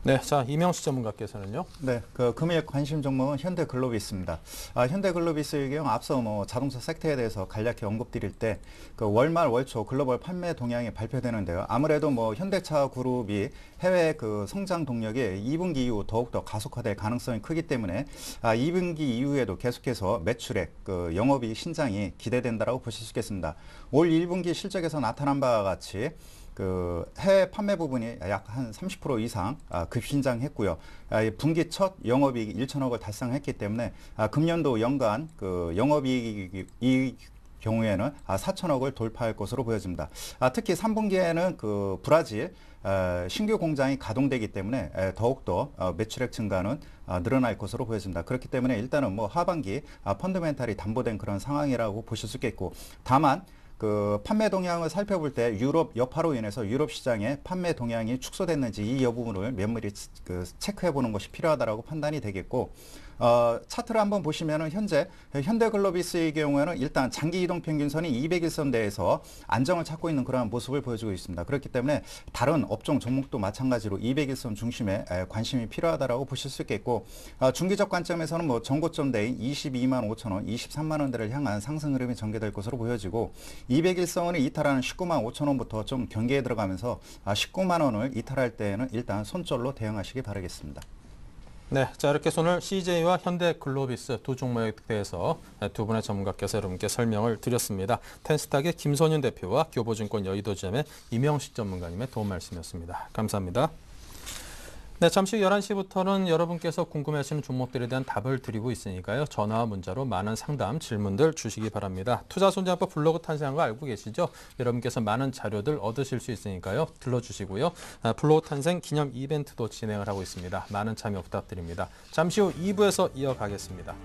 네, 자 이명수 전문가께서는요. 네, 그 금일 관심 종목은 현대글로비스입니다. 현대글로비스의 경우 앞서 자동차 섹터에 대해서 간략히 언급드릴 때 그 월말 월초 글로벌 판매 동향이 발표되는데요. 아무래도 현대차 그룹이 해외 그 성장 동력이 2분기 이후 더욱더 가속화될 가능성이 크기 때문에 2분기 이후에도 계속해서 매출액, 그 영업이익 신장이 기대된다라고 보실 수 있겠습니다. 올 1분기 실적에서 나타난 바와 같이 그 해외 판매 부분이 약 한 30% 이상 급신장했고요. 분기 첫 영업이익 1천억을 달성했기 때문에 금년도 연간 그 영업이익 경우에는 4천억을 돌파할 것으로 보여집니다. 특히 3분기에는 그 브라질 신규 공장이 가동되기 때문에 더욱더 매출액 증가는 늘어날 것으로 보여집니다. 그렇기 때문에 일단은 하반기 펀더멘탈이 담보된 그런 상황이라고 보실 수 있겠고 다만 그 판매 동향을 살펴볼 때 유럽 여파로 인해서 유럽 시장의 판매 동향이 축소됐는지 이 여부분을 면밀히 체크해 보는 것이 필요하다라고 판단이 되겠고 차트를 한번 보시면은 현재 현대글로비스의 경우에는 일단 장기 이동 평균선이 200일선 내에서 안정을 찾고 있는 그러한 모습을 보여주고 있습니다. 그렇기 때문에 다른 업종 종목도 마찬가지로 200일선 중심에 관심이 필요하다라고 보실 수 있겠고 중기적 관점에서는 전고점대인 22만 5천 원, 23만 원대를 향한 상승 흐름이 전개될 것으로 보여지고 200일선을 이탈하는 19만 5천 원부터 좀 경계에 들어가면서 19만 원을 이탈할 때에는 일단 손절로 대응하시기 바라겠습니다. 네, 자 이렇게 오늘 CJ와 현대글로비스 두 종목에 대해서 두 분의 전문가께서 여러분께 설명을 드렸습니다. 텐스탁의 김선윤 대표와 교보증권 여의도지점의 이명식 전문가님의 도움 말씀이었습니다. 감사합니다. 네, 잠시 후 11시부터는 여러분께서 궁금해하시는 종목들에 대한 답을 드리고 있으니까요. 전화와 문자로 많은 상담, 질문들 주시기 바랍니다. 투자손자법 블로그 탄생한 거 알고 계시죠? 여러분께서 많은 자료들 얻으실 수 있으니까요. 들러주시고요. 블로그 탄생 기념 이벤트도 진행을 하고 있습니다. 많은 참여 부탁드립니다. 잠시 후 2부에서 이어가겠습니다.